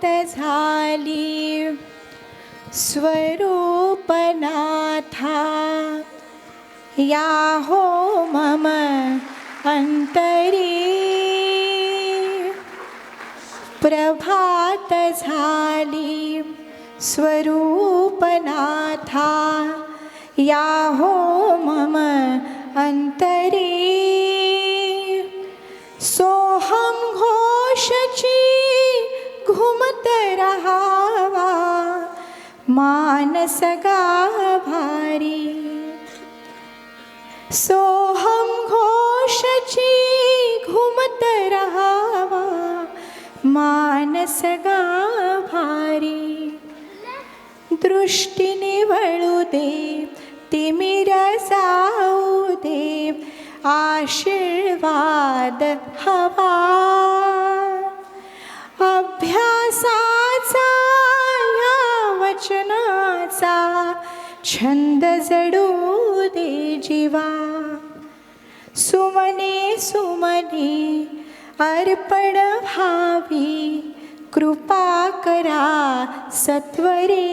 प्रभात झाली स्वरूपनाथा या हो मम अंतरी प्रभात झाली स्वरूपनाथा या हो मम अंतरी सोहम घोषची घुमत रहावा मानस गाभारी सोहम घोषची घुमत रहावा मानस गाभारी दृष्टी निवळू दे तिमिर जाऊ दे आशीर्वाद हवा अभ्यासाचा या वचनाचा छंद जडू दे जीवा सुमने सुमने अर्पण भावी कृपा करा सत्वरे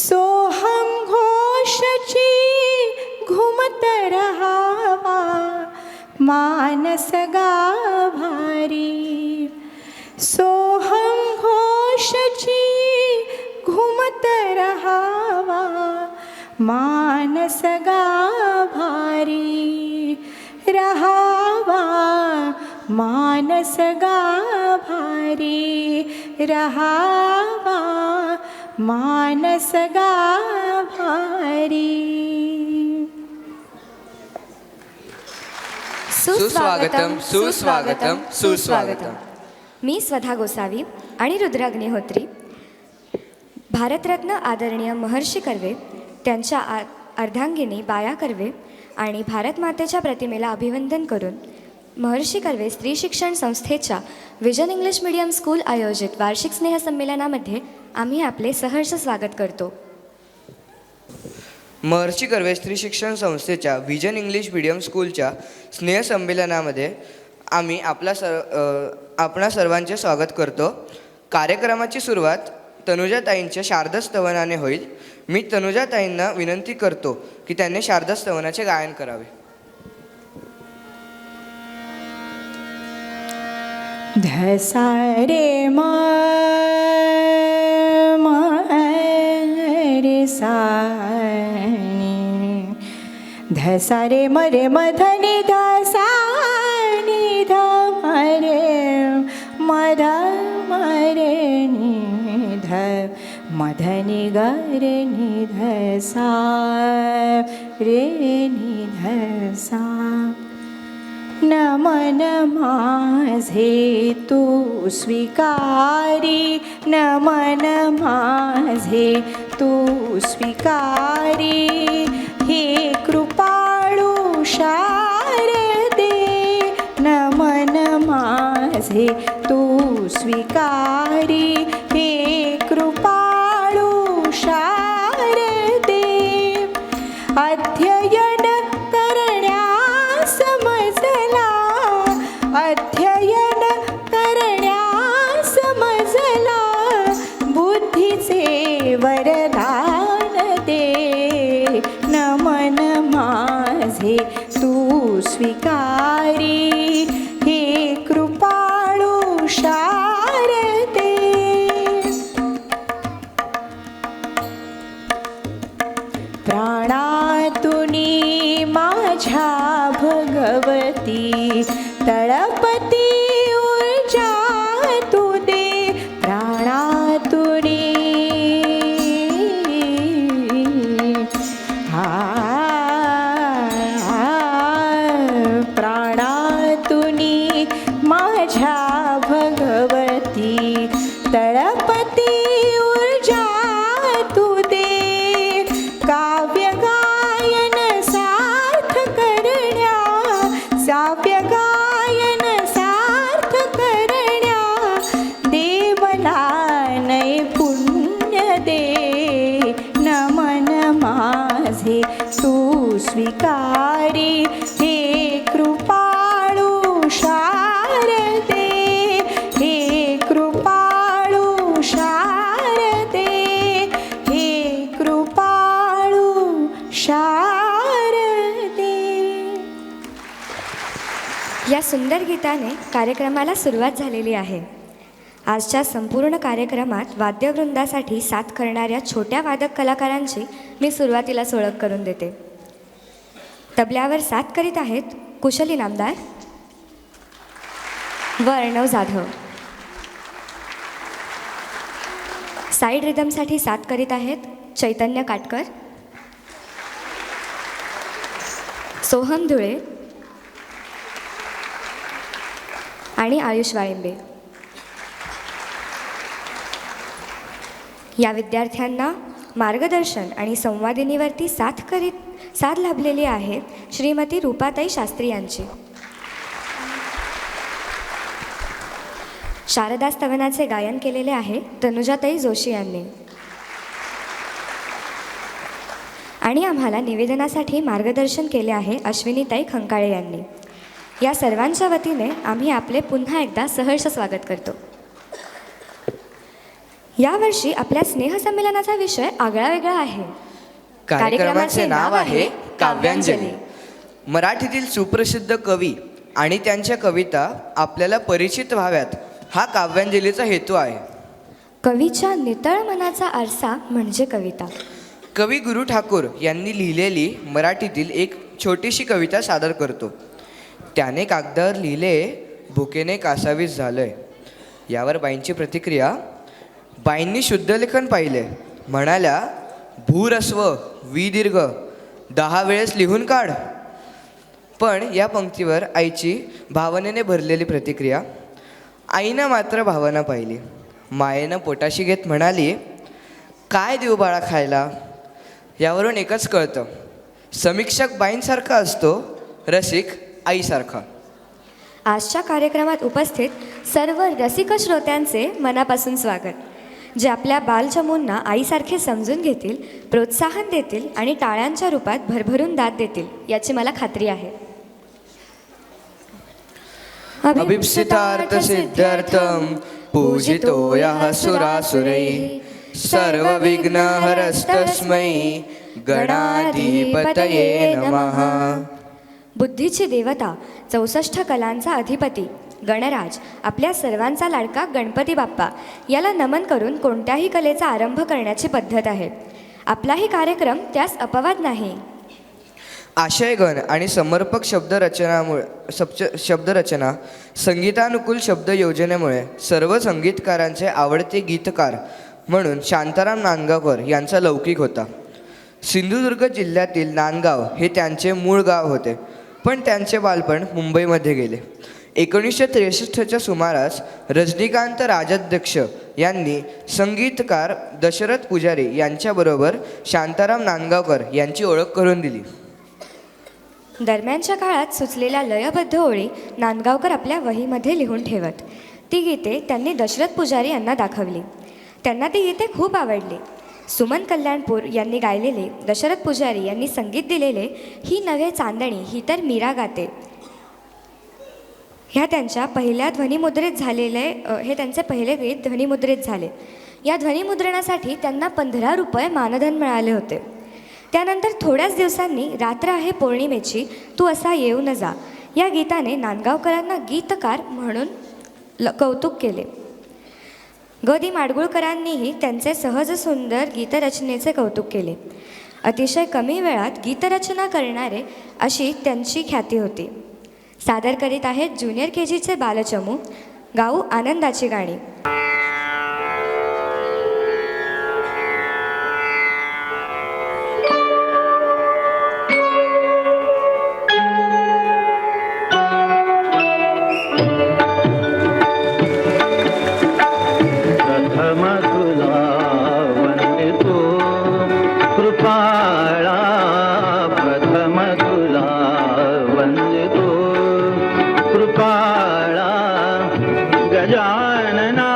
सोहम घोषची घुमत रहावा मानस गाभारी सोहम घोषची घुमत रहावा मानस गाभारी रहावा मानस गाभारी रहावा मानस गाभारी. सुस्वागतम सुस्वागतम सुस्वागतम. मी स्वधा गोसावी आणि रुद्र अग्निहोत्री भारतरत्न आदरणीय महर्षी कर्वे त्यांच्या अर्धांगिनी बाया कर्वे आणि भारतमातेच्या प्रतिमेला अभिवंदन करून महर्षी कर्वे स्त्री शिक्षण संस्थेच्या विजन इंग्लिश मीडियम स्कूल आयोजित वार्षिक स्नेहसंमेलनामध्ये आम्ही आपले सहर्ष स्वागत करतो. महर्षी कर्वे स्त्री शिक्षण संस्थेच्या विजन इंग्लिश मीडियम स्कूलच्या स्नेहसंमेलनामध्ये आम्ही आपणा सर्वांचे स्वागत करतो. कार्यक्रमाची सुरुवात तनुजाताईंच्या शारदस्तवनाने होईल. मी तनुजाताईंना विनंती करतो की त्यांनी शारदस्तवनाचे गायन करावे. धसारे म रे सानी धसारे मरे मधनी धसानी ध मरे मध मरे निध मधनी गरे निध सा रे निध सा नमन माझे तू स्वीकारी नमन माझे तू स्वीकारी हे कृपाळू शारदे नमन माझे तू स्वीकारी हे कृपाळू शारदे अध्ययन करण्यास मजला अध्ययन करण्यास मजला बुद्धीचे वरदान दे नमन माझे तू स्वीकारी हे कृपाळू शारदे सुंदर गीताने कार्यक्रमाला सुरुवात झालेली आहे. आजच्या संपूर्ण कार्यक्रमात वाद्यवृंदासाठी साथ करणाऱ्या छोट्या वादक कलाकारांची मी सुरुवातीलाच ओळख करून देते. तबल्यावर साथ करीत आहेत कुशली नामदार व अर्णव जाधव. साईड रिदमसाठी साथ करीत आहेत चैतन्य काटकर, सोहम धुळे आणि आयुष वाळिंबे. या विद्यार्थ्यांना मार्गदर्शन आणि संवादिनीवरती साथ लाभलेली आहे श्रीमती रूपाताई शास्त्री यांची. शारदा स्तवनाचे गायन केलेले आहे तनुजाताई जोशी यांनी. आणि आम्हाला निवेदनासाठी मार्गदर्शन केले आहे अश्विनीताई खंकाळे यांनी. या सर्वांच्या वतीने आम्ही आपले पुन्हा एकदा सहर्ष स्वागत करतो. यावर्षी आपल्या स्नेहसंमेलनाचा विषय आगळा वेगळा आहे. कार्यक्रमाचे नाव आहे काव्यांजली. मराठीतील सुप्रसिद्ध कवी आणि त्यांच्या कविता आपल्याला परिचित व्हाव्यात हा काव्यांजलीचा हेतू आहे. कवीच्या नितळ मनाचा आरसा म्हणजे कविता. कवी गुरु ठाकूर यांनी लिहिलेली मराठीतील एक छोटीशी कविता सादर करतो. त्याने कागदावर लिहिले, भुकेने कासावीस झालंय. यावर बाईंची प्रतिक्रिया. बाईंनी शुद्धलेखन पाहिले, म्हणाल्या भूरस्व विदीर्घ 10 वेळेस लिहून काढ. पण या पंक्तीवर आईची भावनेने भरलेली प्रतिक्रिया. आईनं मात्र भावना पाहिली. मायेनं पोटाशी घेत म्हणाली, काय देऊ बाळा खायला. यावरून एकच कळतं, समीक्षक बाईंसारखा असतो, रसिक आईसारखा. आजच्या कार्यक्रमात उपस्थित सर्व रसिक श्रोत्यांचे मनापासून स्वागत, जे आपल्या बालचमूंना आईसारखे समजून घेतील, प्रोत्साहन देतील आणि टाळ्यांच्या रूपात भरभरून दाद देतील याची मला खात्री आहे. अभीप्सितार्थ सिद्ध्यर्थम पूजितो यः सुरासुरैः सर्व विघ्न हरस्तस्मै गणाधिपतये नमः. बुद्धीची देवता, 64 कलांचा अधिपती गणराज, आपल्या सर्वांचा लाडका गणपती बाप्पा याला नमन करून कोणत्याही कलेचा आरंभ करण्याची पद्धत आहे. आपलाही कार्यक्रम त्यास अपवाद नाही. आशयगण आणि समर्पक शब्दरचना संगीतानुकूल शब्द योजनेमुळे सर्व संगीतकारांचे आवडते गीतकार म्हणून शांताराम नांदगावकर यांचा लौकिक होता. सिंधुदुर्ग जिल्ह्यातील नांदगाव हे त्यांचे मूळ गाव होते, पण त्यांचे बालपण मुंबईमध्ये गेले. 1963च्या सुमारास रजनीकांत राजाध्यक्ष यांनी संगीतकार दशरथ पुजारी यांच्याबरोबर शांताराम नांदगावकर यांची ओळख करून दिली. दरम्यानच्या काळात सुचलेल्या लयबद्ध ओळी नांदगावकर आपल्या वहीमध्ये लिहून ठेवत. ती गीते त्यांनी दशरथ पुजारी यांना दाखवली. त्यांना ती गीते खूप आवडली. सुमन कल्याणपूर यांनी गायलेले, दशरथ पुजारी यांनी संगीत दिलेले ही नव्हे चांदणी ही तर मीरा गाते, ह्या त्यांच्या पहिल्या ध्वनिमुद्रित झालेले हे त्यांचे पहिले गीत ध्वनिमुद्रित झाले. या ध्वनिमुद्रणासाठी त्यांना 15 रुपये मानधन मिळाले होते. त्यानंतर थोड्याच दिवसांनी रात्र आहे पौर्णिमेची तू असा येऊ न जा या गीताने नांदगावकरांना गीतकार म्हणून कौतुक केले. ग दी माडगुळकरांनीही त्यांचे सहज सुंदर गीतरचनेचे कौतुक केले. अतिशय कमी वेळात गीतरचना करणारे अशी त्यांची ख्याती होती. सादर करीत आहेत ज्युनियर KGचे बालचमू, गाऊ आनंदाची गाणी. गजानना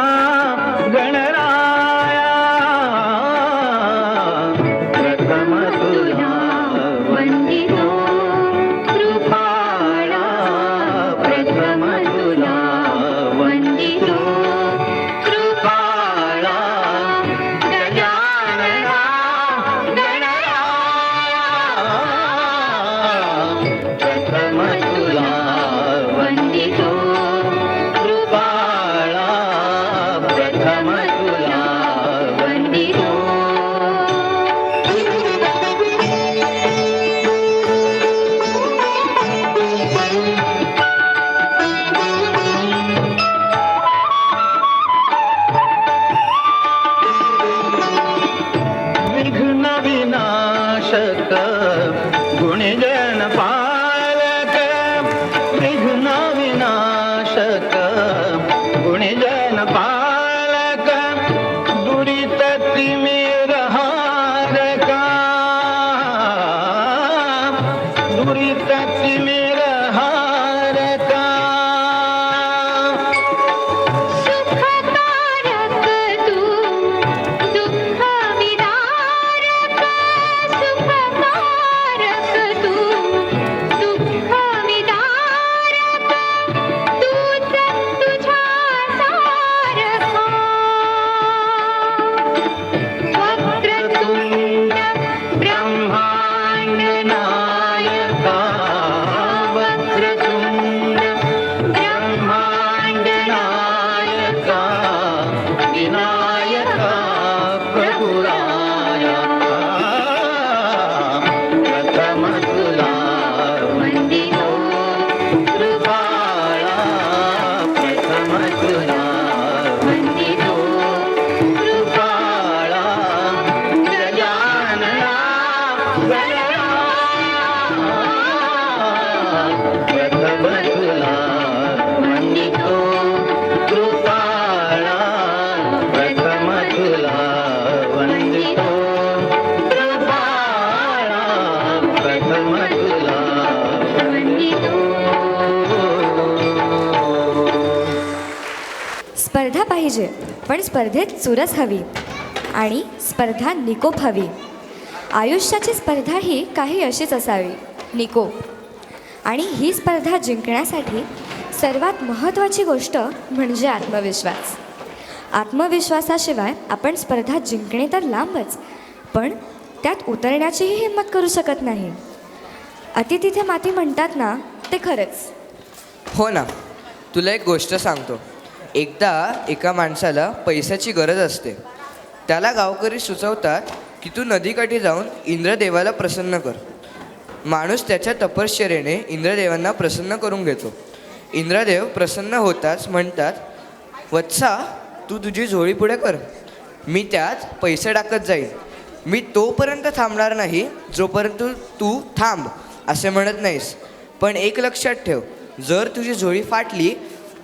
पाहिजे, पण स्पर्धेत चुरस हवी आणि स्पर्धा निकोप हवी. आयुष्याची स्पर्धा ही काही अशीच असावी, निकोप. आणि ही स्पर्धा जिंकण्यासाठी सर्वात महत्त्वाची गोष्ट म्हणजे आत्मविश्वास. आत्मविश्वासाशिवाय आपण स्पर्धा जिंकणे तर लांबच, पण त्यात उतरण्याचीही हिंमत करू शकत नाही. अति तिथे माती म्हणतात ना, ते खरंच. हो ना. तुला एक गोष्ट सांगतो. एकदा एका माणसाला पैशाची गरज असते. त्याला गावकरी सुचवतात की तू नदीकाठी जाऊन इंद्रदेवाला प्रसन्न कर. माणूस त्याच्या तपश्चर्येने इंद्रदेवांना प्रसन्न करून घेतो. इंद्रदेव प्रसन्न होताच म्हणतात, वत्सा, तू तुझी झोळी पुढे कर, मी त्यात पैसे टाकत जाईल. मी तोपर्यंत थांबणार नाही जोपर्यंत तू थांब असे म्हणत नाहीस. पण एक लक्षात ठेव, जर तुझी झोळी फाटली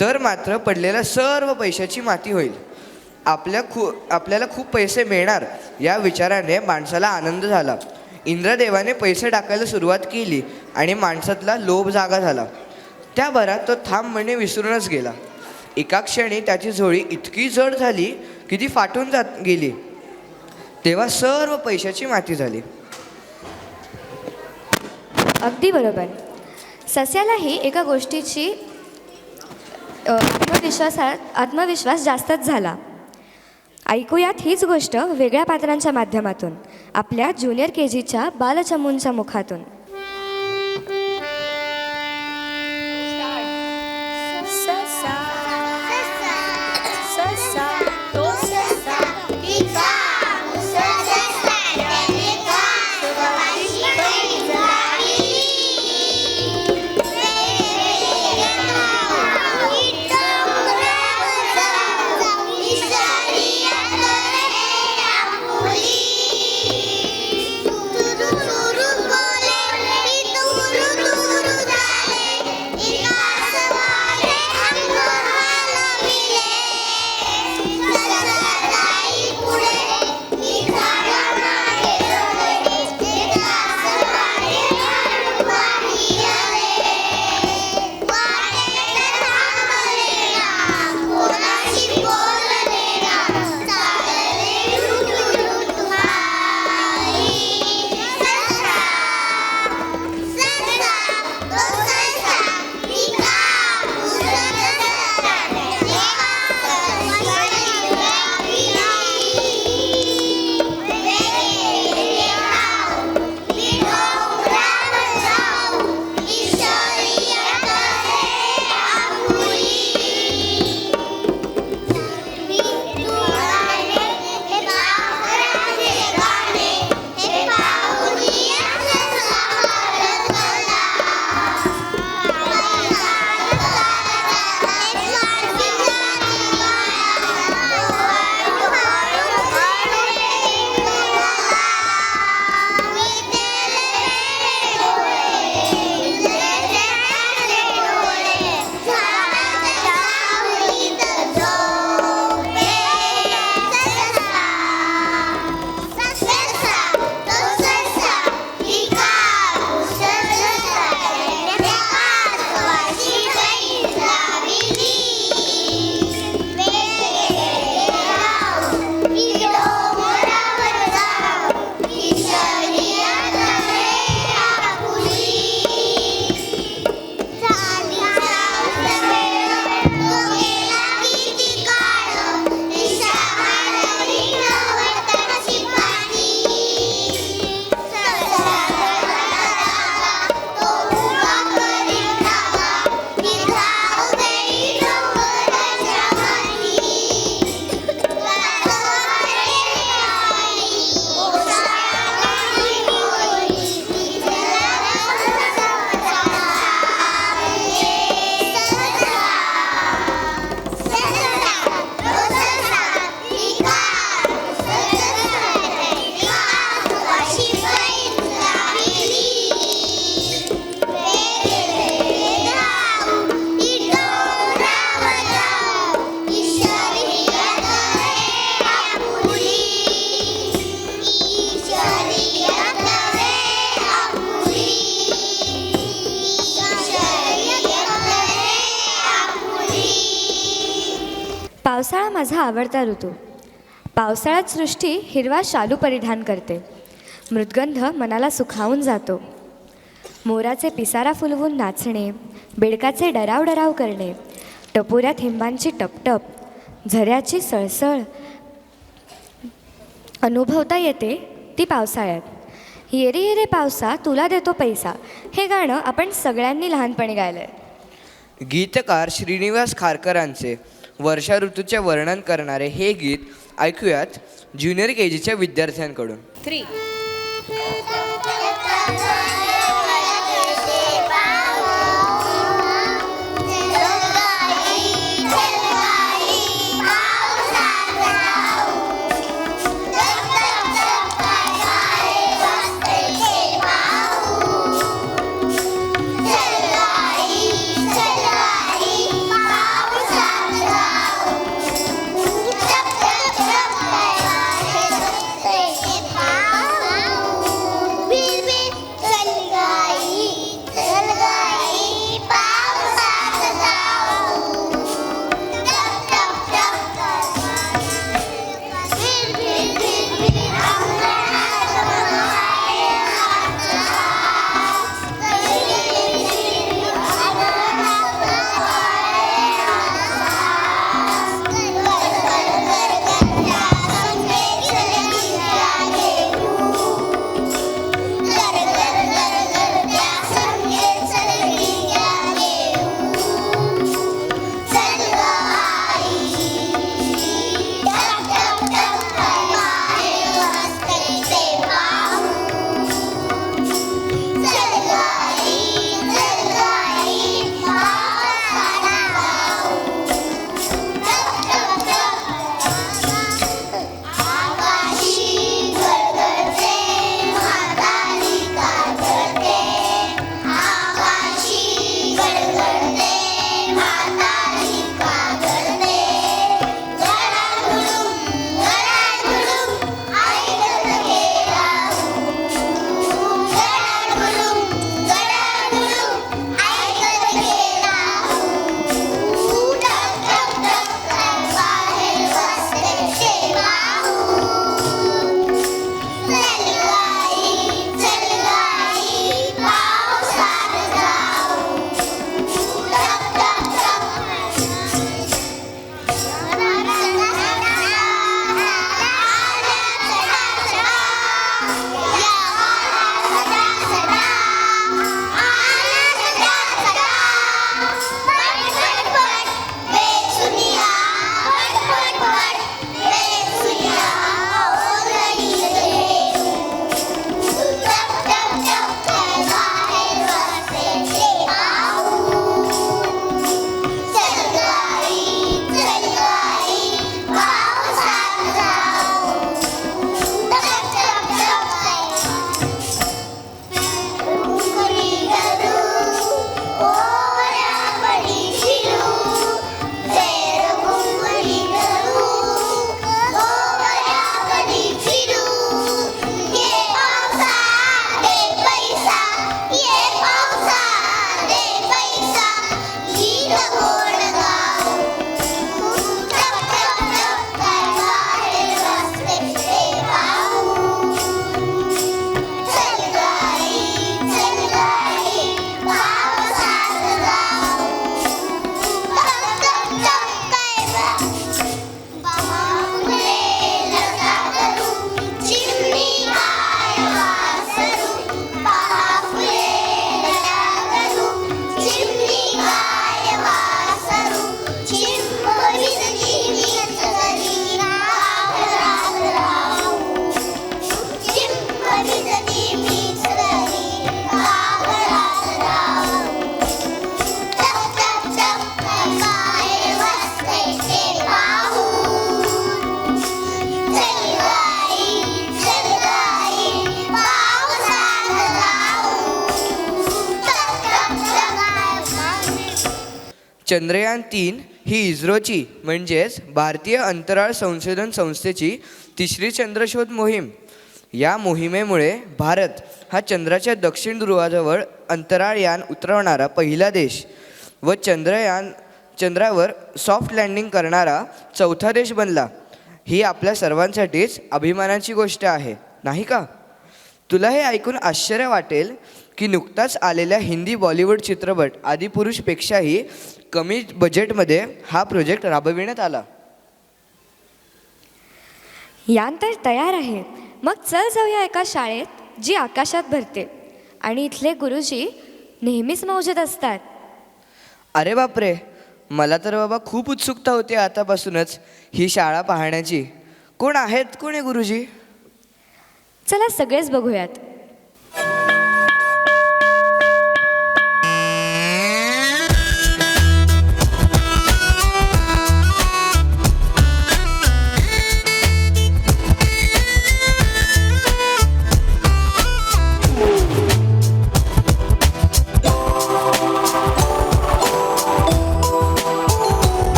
तर मात्र पडलेल्या सर्व पैशाची माती होईल. आपल्याला खूप पैसे मिळणार या विचाराने माणसाला आनंद झाला. इंद्रदेवाने पैसे टाकायला सुरुवात केली आणि माणसातला लोभ जागा झाला. त्या भरात तो थांब म्हणणे विसरूनच गेला. एका क्षणी त्याची झोळी इतकी जड झाली की ती फाटून गेली. तेव्हा सर्व पैशाची माती झाली. अगदी बरोबर. सस्यालाही एका गोष्टीची आत्मविश्वास जास्तच झाला. ऐकूयात हीच गोष्ट वेगळ्या पात्रांच्या माध्यमातून, आपल्या ज्युनियर KGच्या बालचमूंच्या मुखातून. ससा ससा तो ससा माझा आवडता ऋतू. पावसाळ्यात सृष्टी हिरवा शालू परिधान करते. मृद्गंध मनाला सुखावून जातो. मोराचे पिसारा फुलवून नाचणे, बेडकाचे डराव करणे, टपोऱ्या थेंबांची टपटप, झऱ्याची सळसळ अनुभवता येते ती पावसाळ्यात. येरे येरे पावसा तुला देतो पैसा हे गाणं आपण सगळ्यांनी लहानपणी गायलं आहे. गीतकार श्रीनिवास खारकरांचे वर्षा ऋतूचे वर्णन करणारे हे गीत ऐकूयात ज्युनियर KGच्या विद्यार्थ्यांकडून. 3 चंद्रयान-3 ही इस्रोची म्हणजेच भारतीय अंतराळ संशोधन संस्थेची तिसरी चंद्रशोध मोहीम. या मोहिमेमुळे भारत हा चंद्राच्या दक्षिण ध्रुवाजवळ अंतराळ यान उतरवणारा पहिला देश व चंद्रावर सॉफ्ट लँडिंग करणारा चौथा देश बनला ही आपल्या सर्वांसाठीच अभिमानाची गोष्ट आहे, नाही का? तुला हे ऐकून आश्चर्य वाटेल की नुकताच आलेल्या हिंदी बॉलिवूड चित्रपट आदिपुरुषपेक्षाही कमी बजेटमध्ये हा प्रोजेक्ट राबविण्यात आला. यान तर तयार आहे. मग चल जाऊया एका शाळेत जी आकाशात भरते आणि इथले गुरुजी नेहमीच मौजूद असतात. अरे बापरे, मला तर बाबा खूप उत्सुकता होती आतापासूनच ही शाळा पाहण्याची. कोण आहेत, कोण आहे गुरुजी? चला सगळेच बघूयात.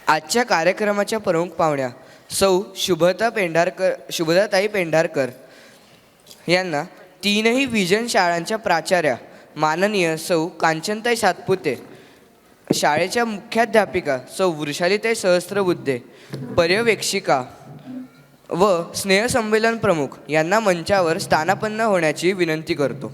आजच्या कार्यक्रमाच्या प्रमुख पाहुण्या सौ शुभदाताई पेंढारकर यांना तीनही विजन शाळांच्या प्राचार्या माननीय सौ कांचनताई सातपुते, शाळेच्या मुख्याध्यापिका सौ वृषालीताई सहस्त्रबुद्धे, पर्यवेक्षिका व स्नेहसंमेलन प्रमुख यांना मंचावर स्थानापन्न होण्याची विनंती करतो.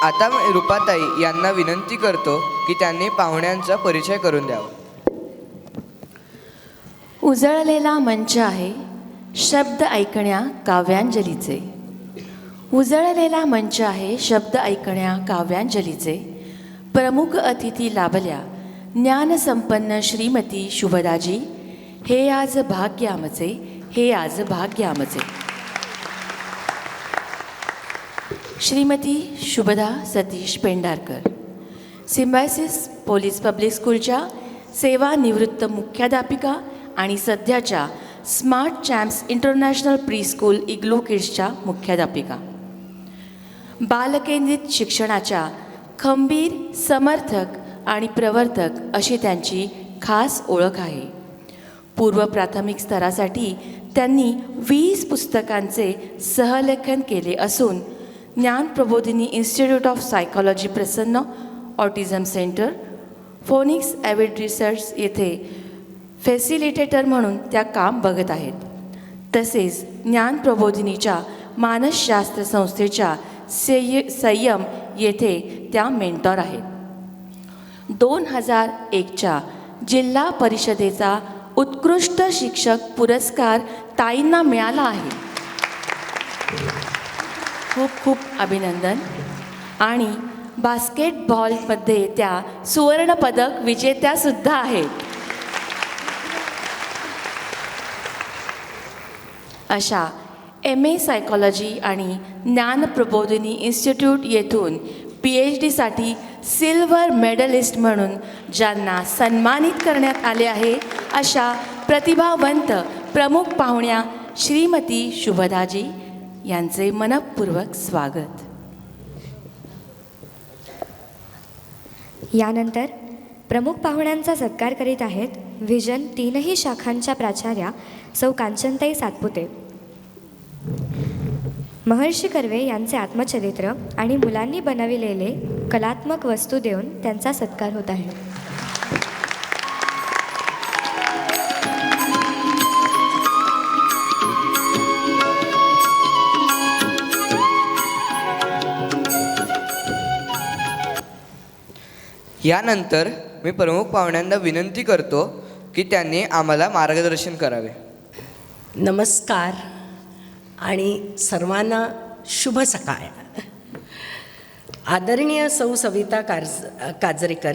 आता मी रूपाताई यांना विनंती करतो की त्यांनी पाहुण्यांचा परिचय करून द्यावा. उजळलेला मंच आहे शब्द ऐकण्या काव्यांजलीचे. उजळलेला मंच आहे शब्द ऐकण्या काव्यांजलीचे. प्रमुख अतिथी लाभल्या ज्ञानसंपन्न श्रीमती शुभदाजी. हे आज भाग्य आमचे, हे आज भाग्य आमचे. Shrimati Shubhada Satish Pendharkar, Symbiosis police public स्कूलच्या सेवानिवृत्त मुख्याध्यापिका आणि सध्याच्या smart champs international preschool igloo किड्सच्या मुख्याध्यापिका. बालकेंद्रित शिक्षणाच्या खंबीर समर्थक आणि प्रवर्तक अशी त्यांची खास ओळख आहे. पूर्व प्राथमिक स्तरासाठी त्यांनी 20 पुस्तकांचे सहलेखन केले असून Jnana Prabodhini institute of psychology Prasanna, autism centre, phonics avid research येथे फॅसिलिटेटर म्हणून त्या काम बघत आहेत. तसेच ज्ञान प्रबोधिनीच्या मानसशास्त्र संस्थेच्या संयम येथे त्या मेंटॉर आहेत. 2001च्या जिल्हा परिषदेचा उत्कृष्ट शिक्षक पुरस्कार ताईंना मिळाला आहे. खूप खूप अभिनंदन. आणि बास्केटबॉलमध्ये त्या सुवर्णपदक विजेत्यासुद्धा आहेत. अशा MA सायकॉलॉजी आणि ज्ञान प्रबोधिनी इन्स्टिट्यूट येथून PhDसाठी सिल्वर मेडलिस्ट म्हणून ज्यांना सन्मानित करण्यात आले आहे अशा प्रतिभावंत प्रमुख पाहुण्या श्रीमती शुभदाजी यांचे मनःपूर्वक स्वागत. यानंतर प्रमुख पाहुण्यांचा सत्कार करीत आहेत व्हिजन 3ही शाखांच्या प्राचार्या सौ कांचनताई सातपुते. महर्षी कर्वे यांचे आत्मचरित्र आणि मुलांनी बनविलेले कलात्मक वस्तू देऊन त्यांचा सत्कार होत आहे. यानंतर मी प्रमुख पाहुण्यांना विनंती करतो की त्यांनी आम्हाला मार्गदर्शन करावे. नमस्कार आणि सर्वांना शुभ सकाळ. आदरणीय सौ सविता काजरेकर,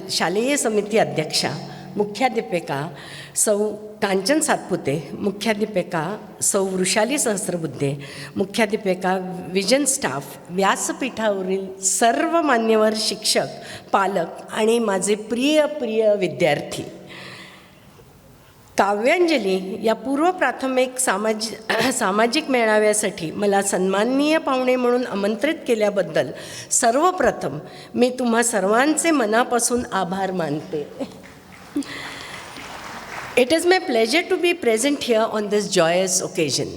शालेय समिती अध्यक्षा, मुख्याध्यापिका सौ कांचन सातपुते, मुख्याध्यापिका सौ वृषाली सहस्रबुद्धे, मुख्याध्यापिका विजन स्टाफ, व्यासपीठावरील सर्व मान्यवर शिक्षक, पालक आणि माझे प्रिय विद्यार्थी. काव्यांजली या पूर्व प्राथमिक सामाजिक मेळाव्यासाठी मला सन्माननीय पाहुणे म्हणून आमंत्रित केल्याबद्दल सर्वप्रथम मी तुम्हा सर्वांचे मनापासून आभार मानते. It is my pleasure to be present here on this joyous occasion.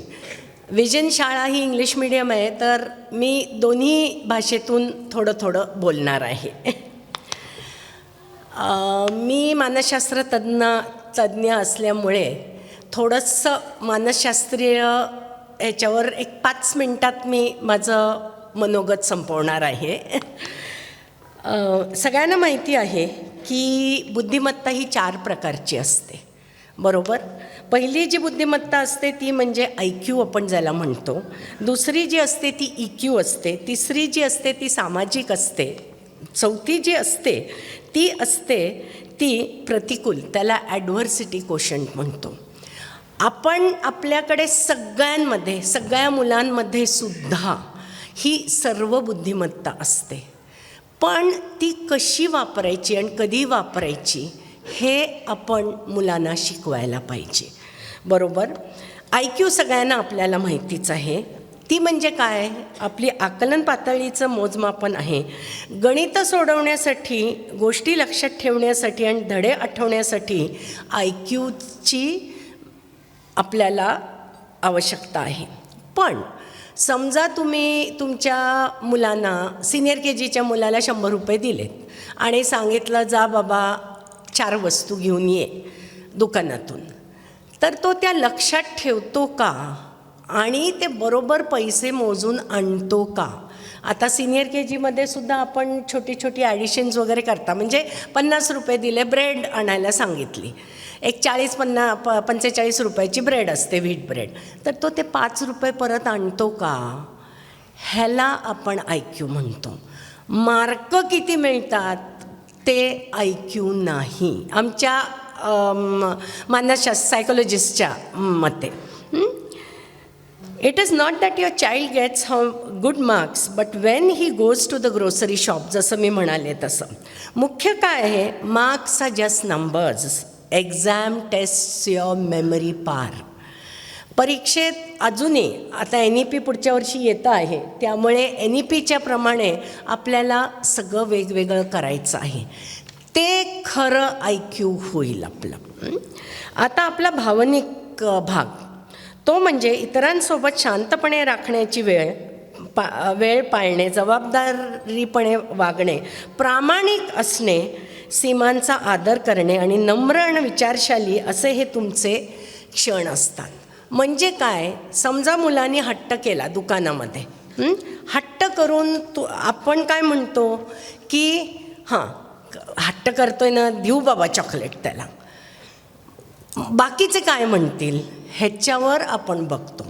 Vision शाळा ही इंग्लिश मीडियम आहे, तर मी दोन्ही भाषेतून थोडं बोलणार आहे. मी मानसशास्त्र तज्ज्ञ असल्यामुळे थोडंसं मानसशास्त्रीय ह्याच्यावर एक 5 मिनटात मी माझं मनोगत संपवणार आहे. सगळ्यांना माहिती आहे की बुद्धिमत्ता ही 4 प्रकारची असते, बरोबर. पहिली जी बुद्धिमत्ता असते ती म्हणजे IQ आपण ज्याला म्हणतो. दुसरी जी असते ती EQ असते. तिसरी जी असते ती सामाजिक असते. चौथी जी असते ती प्रतिकूल, त्याला ॲडव्हर्सिटी कोशंट म्हणतो. आपण आपल्याकडे सगळ्या मुलांमध्ये सुद्धा ही सर्व बुद्धिमत्ता असते, पण ती कशी वापरायची आणि कधी वापरायची हे आपण मुलांना शिकवायला पाहिजे, बरोबर. IQ सगळ्यांना आपल्याला माहितीच आहे. ती म्हणजे काय? आपली आकलन पातळीचं मोजमापन आहे. गणित सोडवण्यासाठी, गोष्टी लक्षात ठेवण्यासाठी आणि धडे आठवण्यासाठी IQची आपल्याला आवश्यकता आहे. पण समजा तुम्ही तुमच्या मुलांना सिनियर KGच्या मुलाला 100 रुपये दिलेत आणि सांगितलं जा बाबा 4 वस्तू घेऊन ये दुकानातून, तर तो त्या लक्षात ठेवतो का आणि ते बरोबर पैसे मोजून आणतो का? आता सिनियर के जीमध्ये सुद्धा आपण छोटी छोटी ॲडिशन्स वगैरे करता. म्हणजे 50 रुपये दिले, ब्रेड आणायला सांगितली, एक 45 रुपयाची ब्रेड असते, व्हीट ब्रेड, तर तो ते 5 रुपये परत आणतो का? ह्याला आपण IQ म्हणतो. मार्क किती मिळतात ते IQ नाही आमच्या मानसशास्त्र सायकोलॉजिस्टच्या मते. It is not that your child gets good marks, but when he goes to the grocery shop, जसं मी म्हणाले तसं. मुख्य काय आहे, marks are just numbers. Exam test your memory पार. परीक्षेत अजूनही आता NEP पुढच्या वर्षी येतं आहे, त्यामुळे NEPच्या प्रमाणे आपल्याला सगळं वेगवेगळं करायचं आहे. ते खरं IQ होईल आपलं. आता आपला भावनिक भाग, तो म्हणजे इतरांसोबत शांतपणे राखण्याची वेळ पाळणे, जबाबदारीपणे वागणे, प्रामाणिक असणे, सीमांचा आदर करणे आणि नम्र आणि विचारशाली असे हे तुमचे क्षण असतात. म्हणजे काय, समजा मुलांनी हट्ट केला दुकानामध्ये, हट्ट करून आपण काय म्हणतो की हां हट्ट करतोय ना, देऊ बाबा चॉकलेट त्याला, बाकीचे काय म्हणतील ह्याच्यावर आपण बघतो.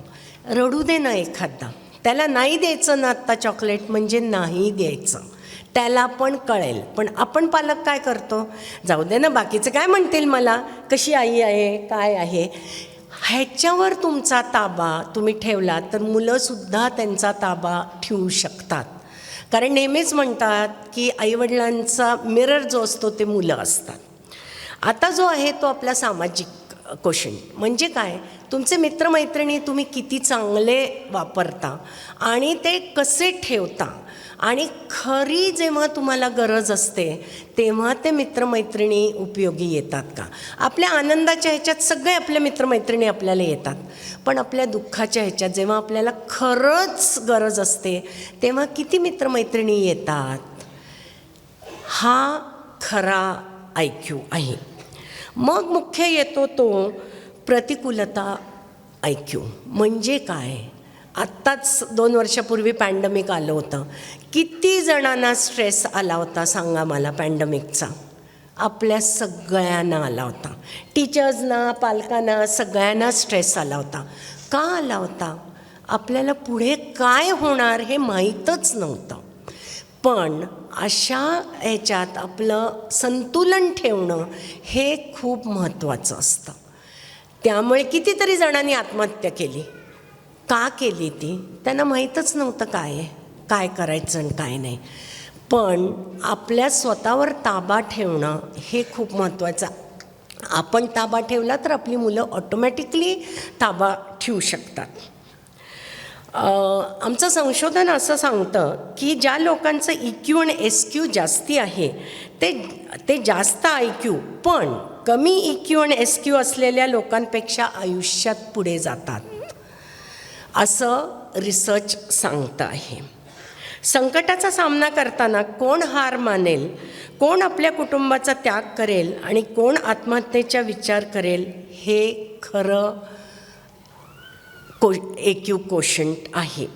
रडू दे ना एखादा, त्याला नाही द्यायचं ना आत्ता चॉकलेट म्हणजे नाही द्यायचं, त्याला पण कळेल. पण आपण पालक काय करतो, जाऊ दे ना बाकीचे काय म्हणतील, मला कशी आई आहे काय आहे, ह्याच्यावर तुमचा ताबा तुम्ही ठेवला तर मुलंसुद्धा त्यांचा ताबा ठेवू शकतात. कारण नेहमीच म्हणतात की आईवडिलांचा मिरर जो असतो ते मुलं असतात. आता जो आहे तो आपला सामाजिक क्वेश्चन. म्हणजे काय, तुमचे मित्रमैत्रिणी तुम्ही किती चांगले वापरता आणि ते कसे ठेवता, आणि खरी जेव्हा तुम्हाला गरज असते तेव्हा ते मित्रमैत्रिणी उपयोगी येतात का? आपल्या आनंदाच्या ह्याच्यात सगळे आपले मित्रमैत्रिणी आपल्याला येतात, पण आपल्या दुःखाच्या ह्याच्यात जेव्हा आपल्याला खरंच गरज असते तेव्हा किती मित्रमैत्रिणी येतात? हा खरा IQ आहे. मग मुख्य येतो तो प्रतिकूलता IQ. म्हणजे काय, आत्ताच 2 वर्षापूर्वी पॅन्डेमिक आलं होतं. किती जणांना स्ट्रेस आला होता सांगा मला पॅन्डेमिकचा? आपल्या सगळ्यांना आला होता. टीचर्सना, पालकांना, सगळ्यांना स्ट्रेस आला होता. का आला होता? आपल्याला पुढे काय होणार हे माहीतच नव्हतं. पण अशा ह्याच्यात आपलं संतुलन ठेवणं हे खूप महत्त्वाचं असतं. त्यामुळे कितीतरी जणांनी आत्महत्या केली. का केली ती? त्यांना माहीतच नव्हतं काय करायचं आणि काय नाही. पण आपल्या स्वतःवर ताबा ठेवणं हे खूप महत्त्वाचं. आपण ताबा ठेवला तर आपली मुलं ऑटोमॅटिकली ताबा ठेवू शकतात. आमचं संशोधन असं सांगतं की ज्या लोकांचं EQ आणि SQ जास्ती आहे ते जास्त IQ पण कमी EQ आणि SQ असलेल्या लोकांपेक्षा आयुष्यात पुढे जातात, असं रिसर्च सांगतं आहे. संकटाचा सामना करताना कोण हार मानेल, कोण आपल्या कुटुंबाचा त्याग करेल आणि कोण आत्महत्येचा विचार करेल, हे खरं EQ कोशंट आहे.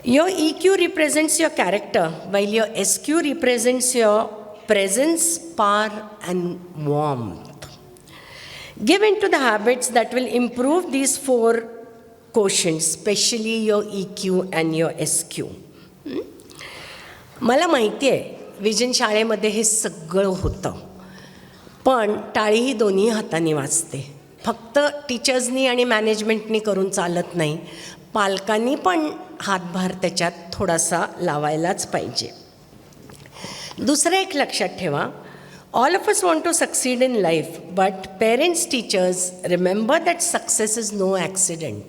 Your EQ represents your character, while your SQ represents your presence, power, and warmth. Give into the habits that will improve these 4 quotients, especially your EQ and your SQ. मला माहिती आहे vision शाळेमध्ये हे सगळं होतं, पण टाळी ही दोन्ही हातांनी वाजते. फक्त टीचर्सनी आणि मॅनेजमेंटनी करून चालत नाही, पालकांनी पण हातभार त्याच्यात थोडासा लावायलाच पाहिजे. दुसरं एक लक्षात ठेवा, all of us want to succeed in life, but parents, teachers, remember that success is no accident.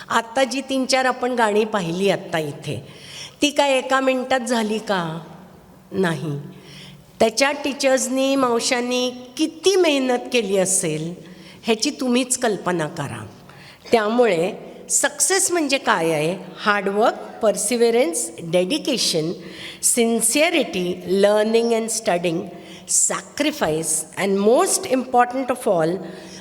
आत्ता जी 3-4 आपण गाणी पाहिली आत्ता इथे, ती काय एका मिनटात झाली का? नाही. त्याच्या टीचर्सनी, मावशांनी किती मेहनत केली असेल ह्याची तुम्हीच कल्पना करा. त्यामुळे सक्सेस म्हणजे काय आहे? Hard work, perseverance, dedication, sincerity, learning and studying, sacrifice, and most important of all,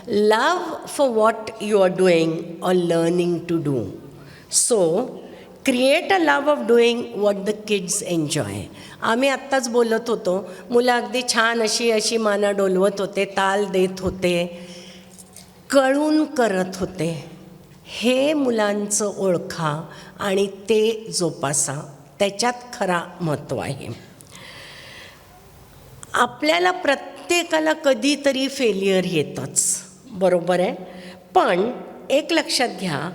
love for what you are doing or learning to do. So create a love of doing what the kids enjoy. आम्ही आत्ताच बोलत होतो, मुलं अगदी छान अशी मानं डोलवत होते, ताल देत होते, कळून करत होते. हे मुलांचं ओळखा आणि ते जोपासा, त्याच्यात खरा महत्त्व आहे. आपल्याला प्रत्येकाला कधीतरी फेल्युअर येतंच, बरोबर आहे. पण एक लक्षात घ्या,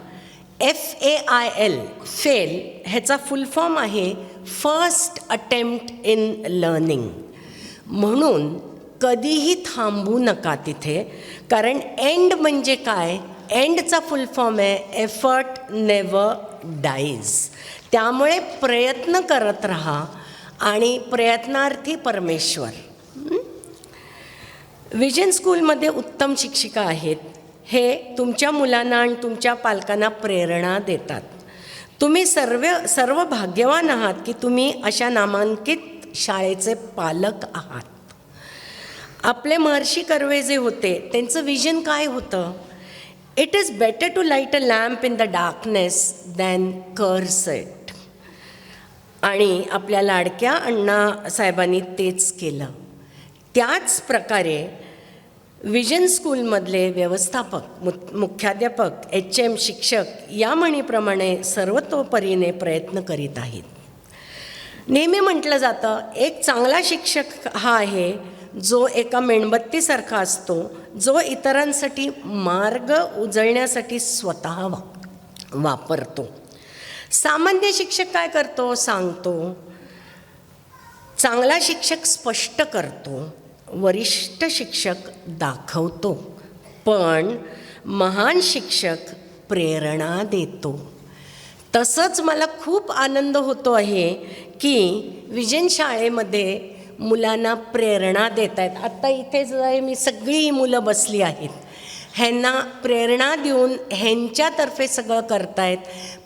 FAIL फेल ह्याचा फुल फॉर्म आहे फर्स्ट अटेम्प्ट इन लर्निंग. म्हणून कधीही थांबू नका तिथे, कारण एंड म्हणजे काय, एंडचा फुल फॉर्म आहे एफर्ट नेव्हर डाईज. त्यामुळे प्रयत्न करत राहा आणि प्रयत्नार्थी परमेश्वर. विजन स्कूलमध्ये उत्तम शिक्षिका आहेत. हे तुमच्या मुलांना आणि तुमच्या पालकांना प्रेरणा देतात. तुम्ही सर्व भाग्यवान आहात की तुम्ही अशा नामांकित शाळेचे पालक आहात. आपले महर्षी कर्वे जे होते त्यांचं विजन काय होतं? It is better to light a lamp in the darkness than curse it. आणि आपल्या लाडक्या अण्णा साहेबांनी तेच केलं. त्याच प्रकारे विजन स्कूलमधले व्यवस्थापक, मुख्याध्यापक, HM शिक्षक या म्हणीप्रमाणे सर्वतोपरीने प्रयत्न करीत आहेत. नेहमी म्हटलं जातं, एक चांगला शिक्षक हा आहे जो एका मेणबत्तीसारखा असतो, जो इतरांसाठी मार्ग उजळण्यासाठी स्वतः वापरतो. सामान्य शिक्षक काय करतो? सांगतो. चांगला शिक्षक स्पष्ट करतो. वरिष्ठ शिक्षक दाखवतो. पण महान शिक्षक प्रेरणा देतो. तसंच मला खूप आनंद होतो आहे की विजन शाळेमध्ये मुलांना प्रेरणा देत आहेत. आत्ता इथे जे मी सगळी मुलं बसली आहेत, ह्यांना प्रेरणा देऊन ह्यांच्यातर्फे सगळं करतायत.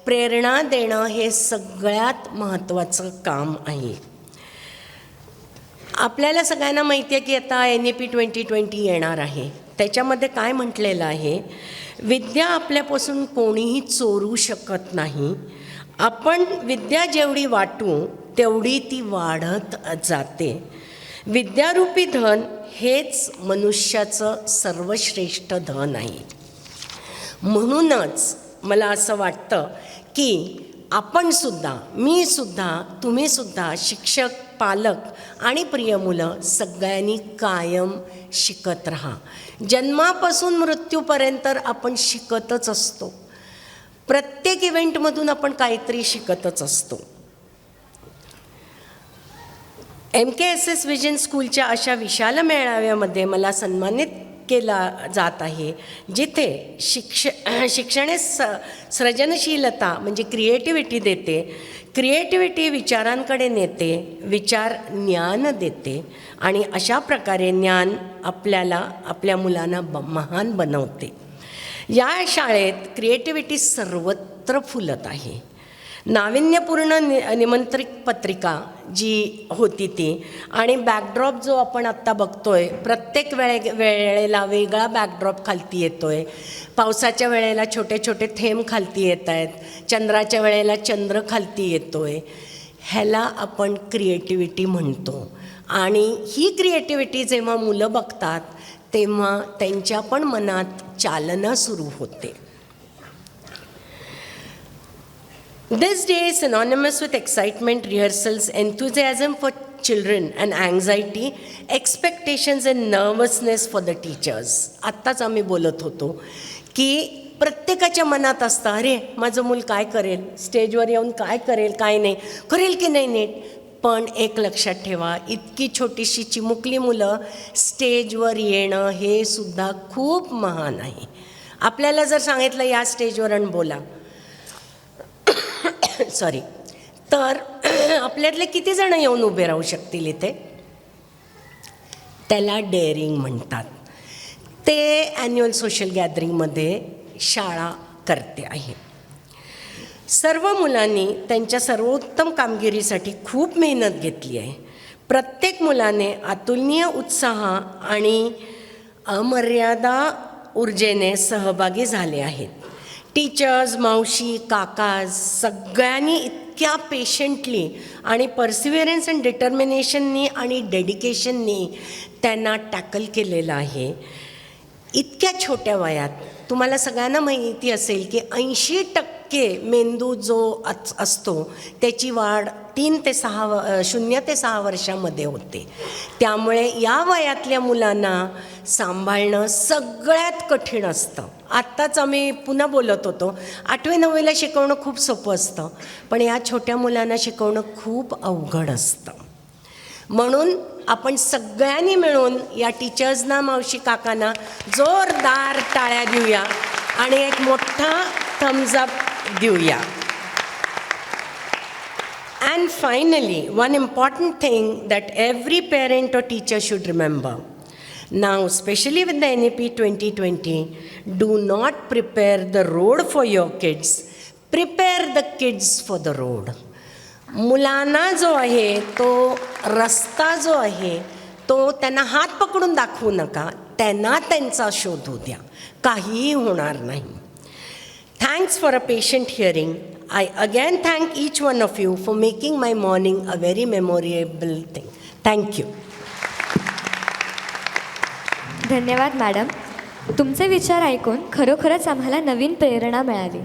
प्रेरणा देणं हे सगळ्यात महत्त्वाचं काम आहे. आपल्याला सगळ्यांना माहिती आहे की आता NEP 2020 येणार आहे. त्याच्यामध्ये काय म्हटलेलं आहे? विद्या आपल्यापासून कोणीही चोरू शकत नाही. आपण विद्या जेवढी वाटू तेवढी ती वाढत जाते. विद्यारूपी धन हेच मनुष्याचं सर्वश्रेष्ठ धन आहे. म्हणूनच मला असं वाटतं की आपणसुद्धा, मीसुद्धा, तुम्हीसुद्धा, शिक्षक, पालक आणि प्रिय मुलं सगळ्यांनी कायम शिकत राहा. जन्मापासून मृत्यूपर्यंत आपण शिकतच असतो. प्रत्येक इव्हेंटमधून आपण काहीतरी शिकतच असतो. MKSS विजन स्कूलच्या अशा विशाल मेळाव्यामध्ये मला सन्मानित केला जात आहे, जिथे शिक्षणे सृजनशीलता म्हणजे क्रिएटिव्हिटी देते. क्रिएटिव्हिटी विचारांकडे नेते, विचार ज्ञान देते आणि अशा प्रकारे ज्ञान आपल्याला, आपल्या मुलांना महान बनवते. या शाळेत क्रिएटिव्हिटी सर्वत्र फुलत आहे. नाविन्यपूर्ण निमंत्रित पत्रिका जी होती ती आणि बॅकड्रॉप जो आपण आत्ता बघतोय, प्रत्येक वेळेला वेगळा बॅकड्रॉप खालती येतोय. पावसाच्या वेळेला छोटे छोटे थेंब खालती येत आहेत, चंद्राच्या वेळेला चंद्र खालती येतोय. ह्याला आपण क्रिएटिव्हिटी म्हणतो. आणि ही क्रिएटिव्हिटी जेव्हा मुलं बघतात तेव्हा त्यांच्या पण मनात चालना सुरू होते. This day is synonymous with excitement, rehearsals, enthusiasm for children and anxiety, expectations and nervousness for the teachers. आत्ताच आम्ही बोलत होतो की प्रत्येकाच्या मनात असतं, अरे माझं मूल काय करेल, स्टेजवर येऊन काय करेल, काय नाही करेल की नाही नीट. पण एक लक्षात ठेवा, इतकी छोटीशी चिमुकली मुलं स्टेजवर येणं हे सुद्धा खूप महान आहे. आपल्याला जर सांगितलं या स्टेजवर आणि बोला, सॉरी, तर आपल्यातले किती जण येऊन उभे राहू शकतील इथे? त्याला डेअरिंग म्हणतात. ते ॲन्युअल सोशल गॅदरिंगमध्ये शाळा करते आहे. सर्व मुलांनी त्यांच्या सर्वोत्तम कामगिरीसाठी खूप मेहनत घेतली आहे. प्रत्येक मुलाने अतुलनीय उत्साह आणि अमर्यादा ऊर्जेने सहभागी झाले आहेत. टीचर्स, मावशी, काकाज सगळ्यांनी इतक्या पेशंटली आणि पर्सिव्हरन्स अँड डिटर्मिनेशननी आणि डेडिकेशननी त्यांना टॅकल केलेलं आहे. इतक्या छोट्या वयात तुम्हाला सगळ्यांना माहिती असेल की 80% मेंदू जो असतो त्याची वाढ 0 ते 6 वर्षामध्ये होते. त्यामुळे या वयातल्या मुलांना सांभाळणं सगळ्यात कठीण असतं. आत्ताच आम्ही पुन्हा बोलत होतो, 8वी 9वीला शिकवणं खूप सोपं असतं, पण या छोट्या मुलांना शिकवणं खूप अवघड असतं. म्हणून आपण सगळ्यांनी मिळून या टीचर्सना, मावशी, काकांना जोरदार टाळ्या देऊया आणि एक मोठा थम्स अप देऊया. And finally, one important thing that every parent or teacher should remember. Now, especially with the NEP 2020, do not prepare the road for your kids. Prepare the kids for the road. मुलांना जो आहे तो रस्ता जो आहे तो त्यांना हात पकडून दाखवू नका, त्यांना त्यांचा शोधू द्या, काहीही होणार नाही. Thanks for a patient hearing. I again thank each one of you for making my morning a very memorable thing. Thank you. धन्यवाद मॅडम. तुमचे विचार ऐकून खरोखरच आम्हाला नवीन प्रेरणा मिळाली.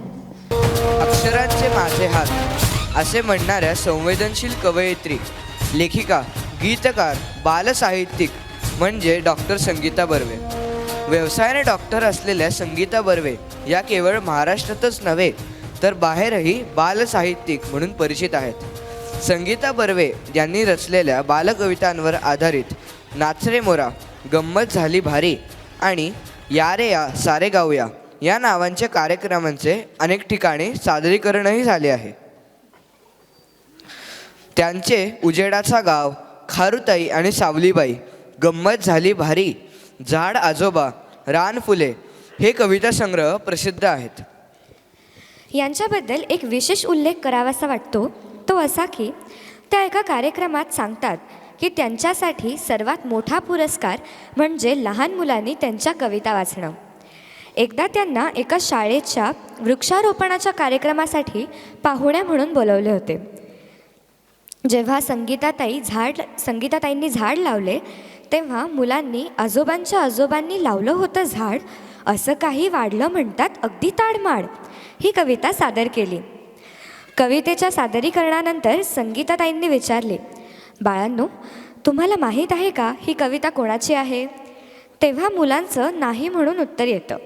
अक्षरांचे माझे हात असे म्हणणाऱ्या संवेदनशील कवयित्री, लेखिका, गीतकार, बालसाहित्यिक म्हणजे डॉक्टर संगीता बर्वे. व्यवसायाने डॉक्टर असलेल्या संगीता बर्वे या केवळ महाराष्ट्रातच नव्हे तर बाहेरही बालसाहित्यिक म्हणून परिचित आहेत. संगीता बर्वे यांनी रचलेल्या बालकवितांवर आधारित नाच रे मोरा, गंमत झाली भारी आणि या रे या सारे गाऊया या नावांच्या कार्यक्रमांचे अनेक ठिकाणी सादरीकरणही झाले आहे. त्यांचे उजेडाचा गाव, खारुताई आणि सावलीबाई, गंमत झाली भारी, झाड आजोबा, रान फुले हे कविता संग्रह प्रसिद्ध आहेत. यांच्याबद्दल एक विशेष उल्लेख करावासा वाटतो, तो असा की त्या एका कार्यक्रमात सांगतात की त्यांच्यासाठी सर्वात मोठा पुरस्कार म्हणजे लहान मुलांनी त्यांच्या कविता वाचणं. एकदा त्यांना एका शाळेच्या वृक्षारोपणाच्या कार्यक्रमासाठी पाहुण्या म्हणून बोलवले होते. जेव्हा संगीताताईंनी झाड लावले तेव्हा मुलांनी आजोबांनी लावलं होतं झाड, असं काही वाढलं म्हणतात अगदी ताडमाड, ही कविता सादर केली. कवितेच्या सादरीकरणानंतर संगीताताईंनी विचारले, बाळांनो, तुम्हाला माहीत आहे का ही कविता कोणाची आहे? तेव्हा मुलांचं नाही म्हणून उत्तर येतं.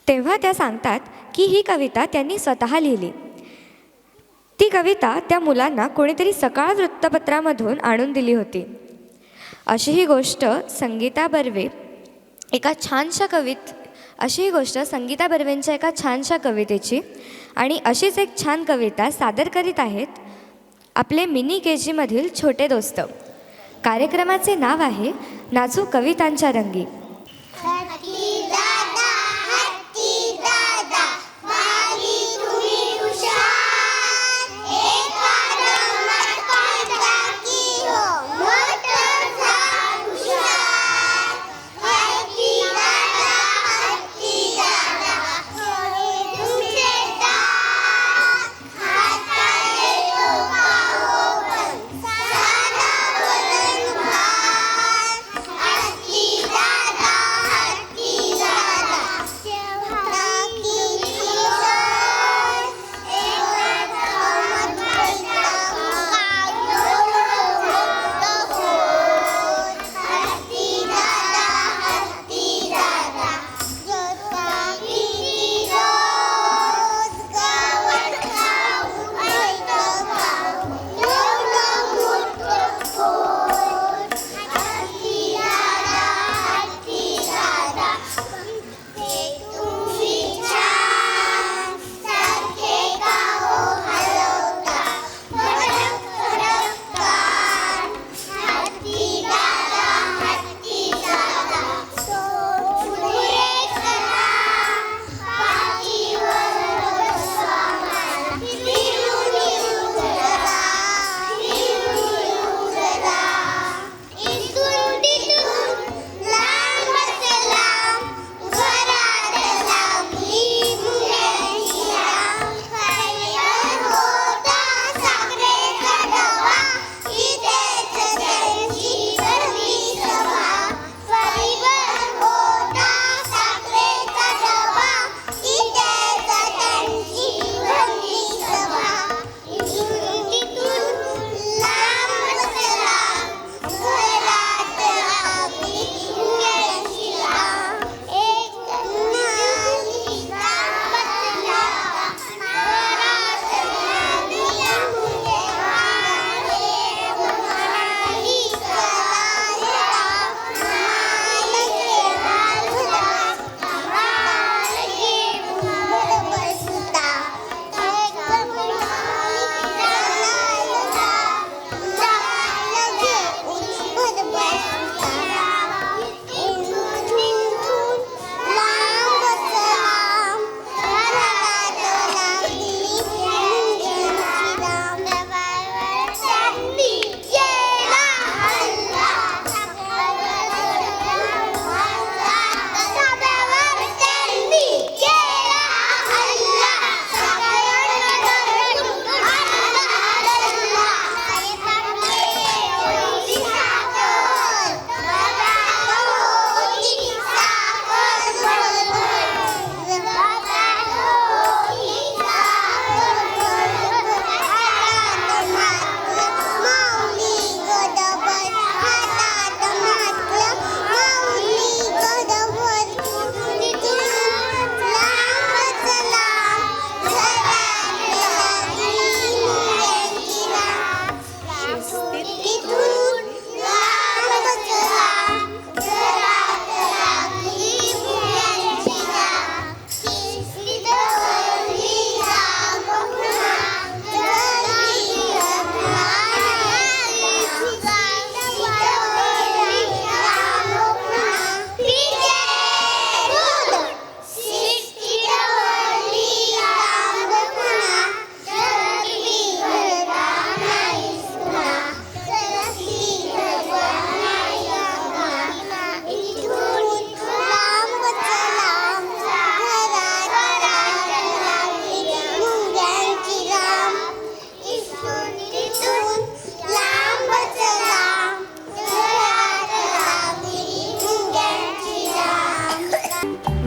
तेव्हा त्या सांगतात की ही कविता त्यांनी स्वतः लिहिली. ती कविता त्या मुलांना कोणीतरी सकाळ वृत्तपत्रामधून आणून दिली होती. अशी ही गोष्ट संगीता बर्वेंच्या एका छानशा कवितेची. आणि अशीच एक छान कविता सादर करीत आहेत आपले मिनी KG मधील छोटे दोस्त. कार्यक्रमाचे नाव आहे नाचू कवितांच्या रंगी.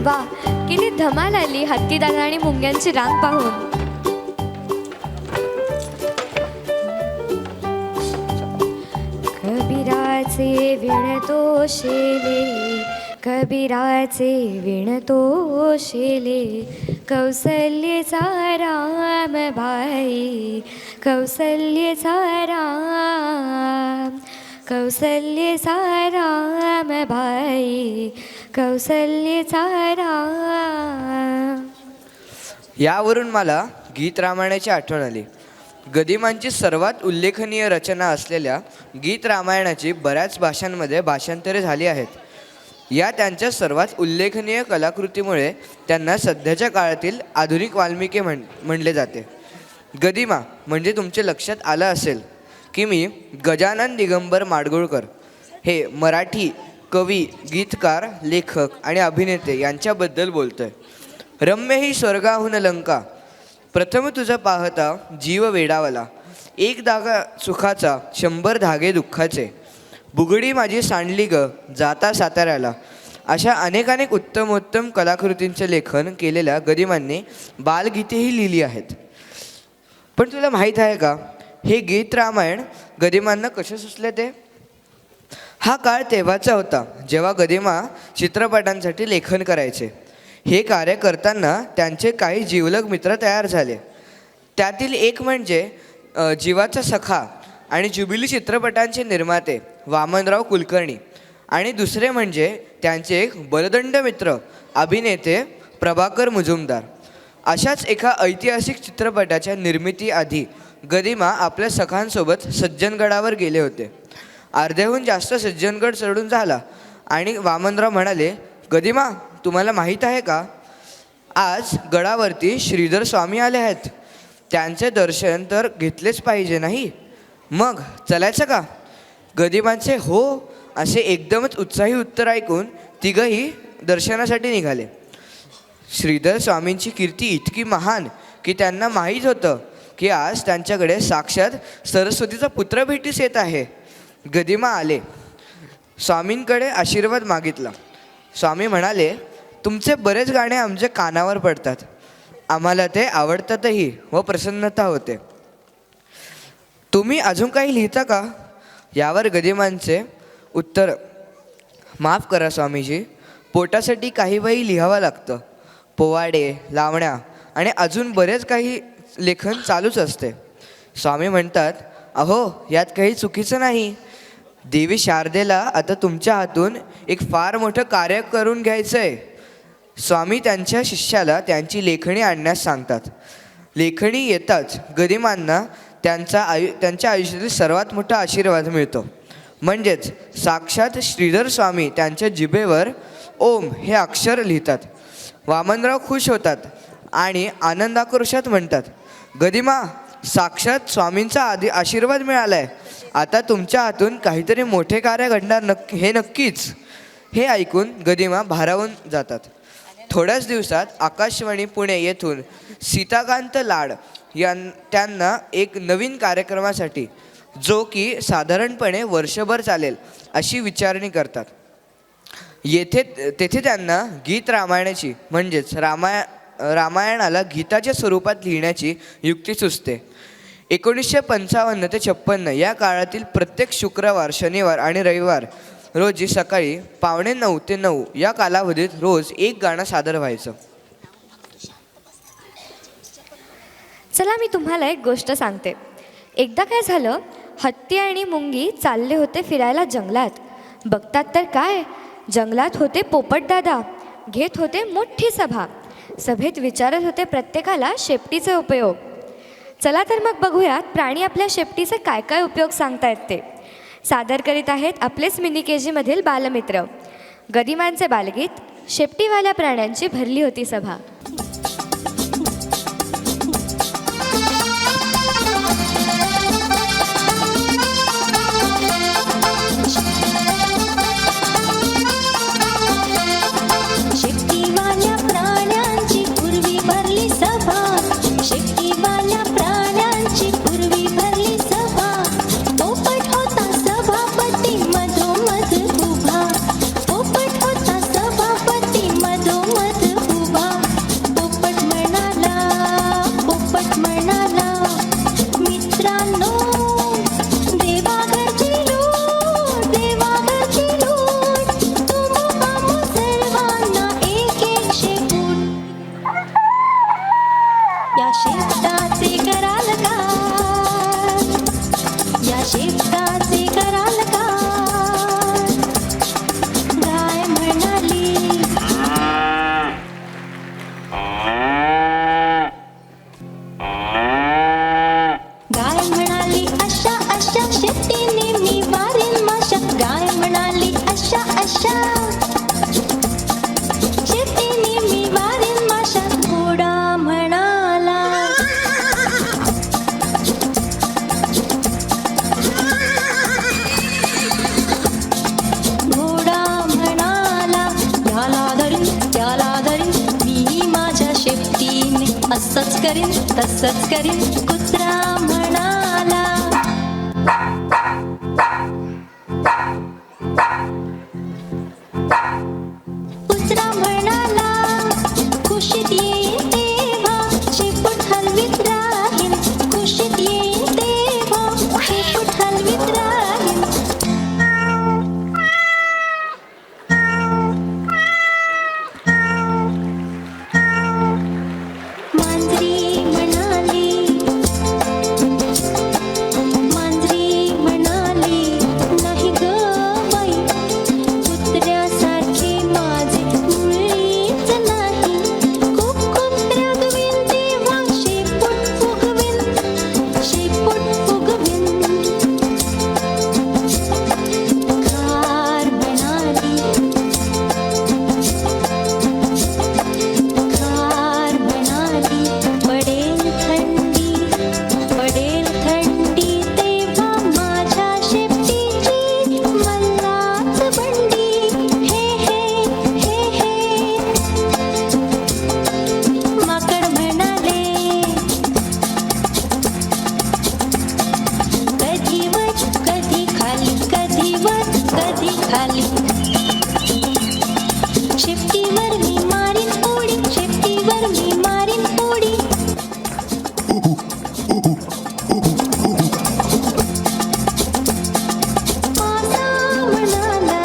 वा, किती धमाल आली हत्तीदादा आणि मुंग्यांची रांग पाहून. कबीराचे विणतो शेले, कबीराचे विणतो शेले, कौसल्येचा राम बाई, कौसल्येचा राम, कौसल्येचा राम बाई, कौसल्येचा राम. यावरून मला गीत रामायणाची आठवण आली. गदिमांची सर्वात उल्लेखनीय रचना असलेल्या गीत रामायणाची बऱ्याच भाषांमध्ये भाषांतरे झाली आहेत. या त्यांच्या सर्वात उल्लेखनीय कलाकृतीमुळे त्यांना सध्याच्या काळातील आधुनिक वाल्मिकी म्हणले जाते. गदिमा म्हणजे तुमच्या लक्षात आलं असेल की मी गजानन दिगंबर माडगुळकर हे मराठी कवी, गीतकार, लेखक आणि अभिनेते यांच्याबद्दल बोलतोय. रम्य ही स्वर्गाहून लंका, प्रथम तुझं पाहता जीव वेडावला, एक धागा सुखाचा 100 धागे दुःखाचे, बुगडी माझी सांडली ग जाता साताऱ्याला. अशा अनेक उत्तमोत्तम कलाकृतींचे लेखन केलेल्या गदिमांनी बालगीतेही लिहिली आहेत. पण तुला माहीत आहे का हे गीत रामायण गदिमांना कसे सुचले ते? हा काळ तेव्हाचा होता जेव्हा गदिमा चित्रपटांसाठी लेखन करायचे. हे कार्य करताना त्यांचे काही जिवलग मित्र तयार झाले. त्यातील एक म्हणजे जीवाचा सखा आणि जुबिली चित्रपटांचे निर्माते वामनराव कुलकर्णी, आणि दुसरे म्हणजे त्यांचे एक बलदंड मित्र अभिनेते प्रभाकर मुजुमदार. अशाच एका ऐतिहासिक चित्रपटाच्या निर्मितीआधी गदिमा आपल्या सखांसोबत सज्जनगडावर गेले होते. अर्ध्याहून जास्त सज्जनगड चढून झाला आणि वामनराव म्हणाले, गदिमा तुम्हाला माहीत आहे का, आज गडावरती श्रीधर स्वामी आले आहेत. त्यांचे दर्शन तर घेतलेच पाहिजे नाही, मग चलायचं का? गदिमांचे हो असे एकदमच उत्साही उत्तर ऐकून तिघंही दर्शनासाठी निघाले. श्रीधर स्वामींची कीर्ती इतकी महान की त्यांना माहीत होतं की आज त्यांच्याकडे साक्षात सरस्वतीचा पुत्र भेटीस येत आहे. गदिमा आले, स्वामींकडे आशीर्वाद मागितला. स्वामी म्हणाले, तुमचे बरेच गाणे आमच्या कानावर पडतात, आम्हाला ते आवडतातही व प्रसन्नता होते. तुम्ही अजून काही लिहिता का? यावर गदिमांचे उत्तर, माफ करा स्वामीजी, पोटासाठी काही वेळी लिहावं लागतं. पोवाडे, लावण्या आणि अजून बरेच काही लेखन चालूच असते. स्वामी म्हणतात, अहो यात काही चुकीचं नाही. देवी शारदेला आता तुमच्या हातून एक फार मोठं कार्य करून घ्यायचं आहे. स्वामी त्यांच्या शिष्याला त्यांची लेखणी आणण्यास सांगतात. लेखणी येताच गदिमांना त्यांच्या आयुष्यातील सर्वात मोठा आशीर्वाद मिळतो. म्हणजेच साक्षात श्रीधर स्वामी त्यांच्या जिभेवर ओम हे अक्षर लिहितात. वामनराव खुश होतात आणि आनंदाक्रोशात म्हणतात, गदिमा साक्षात स्वामींचा आशीर्वाद मिळाला आहे, आता तुमच्या हातून काहीतरी मोठे कार्य घडणार हे नक्कीच. हे ऐकून गदिमा भारावून जातात. थोड्याच दिवसात आकाशवाणी पुणे येथून सीताकांत लाड त्यांना एक नवीन कार्यक्रमासाठी, जो की साधारणपणे वर्षभर चालेल, अशी विचारणी करतात. तेथे त्यांना गीत रामायणाची म्हणजेच रामायणाला गीताच्या स्वरूपात लिहिण्याची युक्ती सुचते. 1955 ते 56 या काळातील प्रत्येक शुक्रवार, शनिवार आणि रविवार रोजी सकाळी 8:45 ते 9 या कालावधीत रोज एक गाणं सादर व्हायचं. चला मी तुम्हाला एक गोष्ट सांगते. एकदा काय झालं, हत्ती आणि मुंगी चालले होते फिरायला जंगलात. बघतात तर काय, जंगलात होते पोपटदादा, घेत होते मोठी सभा. सभेत विचारत होते प्रत्येकाला शेपटीचे उपयोग. चला तर मग बघूयात प्राणी आपल्या शेपटीचे काय काय उपयोग सांगतायत ते. सादर करीत आहेत आपलेच मिनी KG मधील बालमित्र. गदिमांचे बालगीत, शेपटीवाल्या प्राण्यांची भरली होती सभा. शेपटीवाल्या प्राण्यांची पूर्वी भरली सभा, शेपटीवाल्या प्राण्यांची पूर्वी भरली सभा. पोपट होता सभापती मधोमध उभा, पोपट होता सभापती मधोमध तसंच करीन कुत्रा म्हणाला. कुत्रा म्हणाला खुशीत येईन तेव्हा शेपूट हलवीत राहीन. खुशीत येईन तेव्हा शेपूट हलवीत राहीन. मांजरी म्हणाली नाही ग बाई कुत्र्यासारखे माझे मुळीच नाही. खूप खूप रागवीन तेव्हा शेपूट फुगवीन. खार म्हणाली पडेल थंडी तेव्हा माझ्या शेपटीची मल्लाच बंडी. हे हे हे हे माकड म्हणाले कधी वर कधी खाली कधी वर कधी खाली. शेपटीवर मी मारीन उडी शेपटीवर मी मारीन उडी. मासा म्हणाला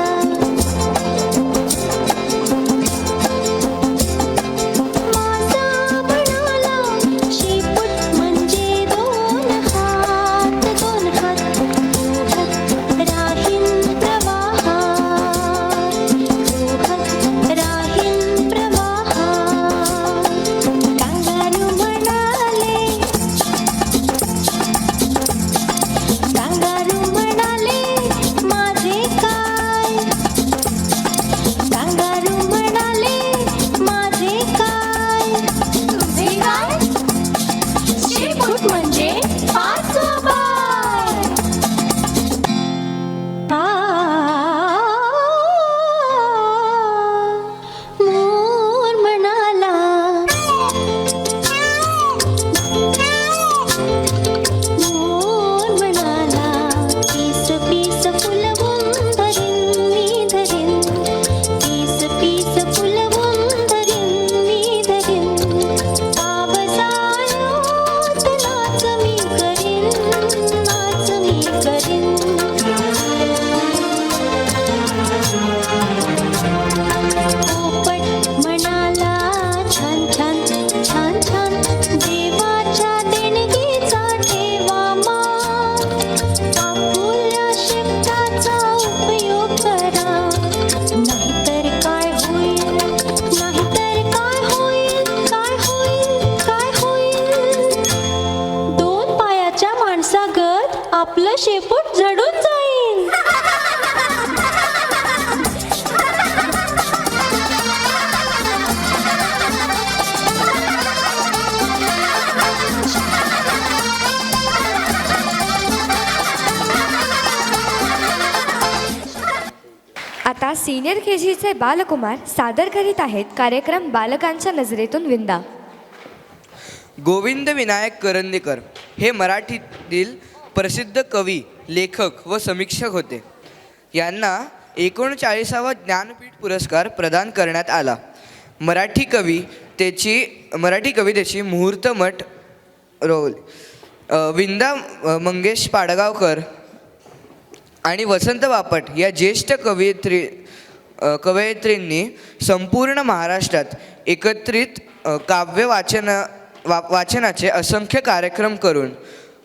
शेपूट म्हणजे दोन हात राहीन प्रवाहात. कांगारू म्हणाले माझे काय. कांगारू म्हणाले माझे काय. तुझे काय. शेपूट म्हणजे पाचवा पाय. मोर म्हणाला पीस पीस फुलवून धरीन मी धरीन. पीस पीस फुलवून धरीन मी धरीन. पावसाळ्यात नाच मी करीन. पोपट म्हणाला छान छान देवाच्या देणगीचा ठेवा मान. आपुल्या शेपटाचा उपयोग करा नाहीतर काय होईल. दोन पायाच्या माणसागत आपलं शेपूट झडून जाईल. आता सिनियर KGचे बालकुमार सादर करीत आहेत कार्यक्रम बालकांच्या नजरेतून विंदा. गोविंद विनायक करंदीकर हे मराठीतील प्रसिद्ध कवी, लेखक व समीक्षक होते. यांना 39वा ज्ञानपीठ पुरस्कार प्रदान करण्यात आला. मराठी कवितेची मुहूर्तमठ रोवली. विंदा मंगेश पाडगावकर आणि वसंत बापट या ज्येष्ठ कवयित्रींनी संपूर्ण महाराष्ट्रात एकत्रित काव्य वाचनाचे असंख्य कार्यक्रम करून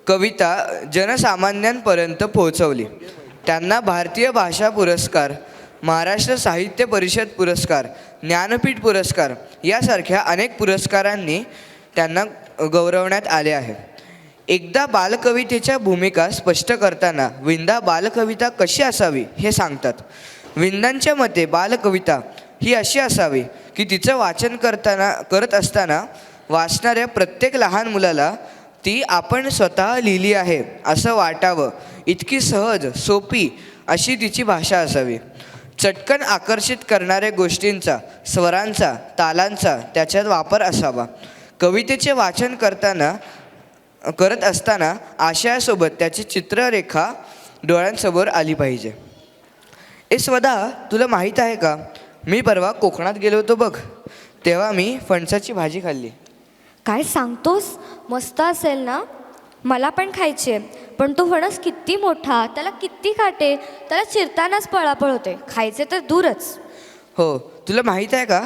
कविता जनसामान्यांपर्यंत पोहोचवली. त्यांना भारतीय भाषा पुरस्कार, महाराष्ट्र साहित्य परिषद पुरस्कार, ज्ञानपीठ पुरस्कार यासारख्या अनेक पुरस्कारांनी त्यांना गौरवण्यात आले आहे. एकदा बालकवितेच्या भूमिका स्पष्ट करताना विंदा बालकविता कशी असावी हे सांगतात. विंदांच्या मते बालकविता ही अशी असावी की तिचं वाचन करत असताना वाचणाऱ्या प्रत्येक लहान मुलाला ती आपण स्वतः लिहिली आहे असं वाटावं, इतकी सहज सोपी अशी तिची भाषा असावी. चटकन आकर्षित करणाऱ्या गोष्टींचा, स्वरांचा, तालांचा त्याच्यात वापर असावा. कवितेचे वाचन करत असताना आशयासोबत त्याची चित्ररेखा डोळ्यांसमोर आली पाहिजे. स्वदा, तुला माहीत आहे का, मी परवा कोकणात गेलो होतो बघ, तेव्हा मी फणसाची भाजी खाल्ली. काय सांगतोस? मस्त असेल ना? मला पण खायची आहे, पण तो फणस किती मोठा, त्याला किती काटे, त्याला चिरतानाच पळापळ होते. खायचे तर दूरच. हो, तुला माहीत आहे का,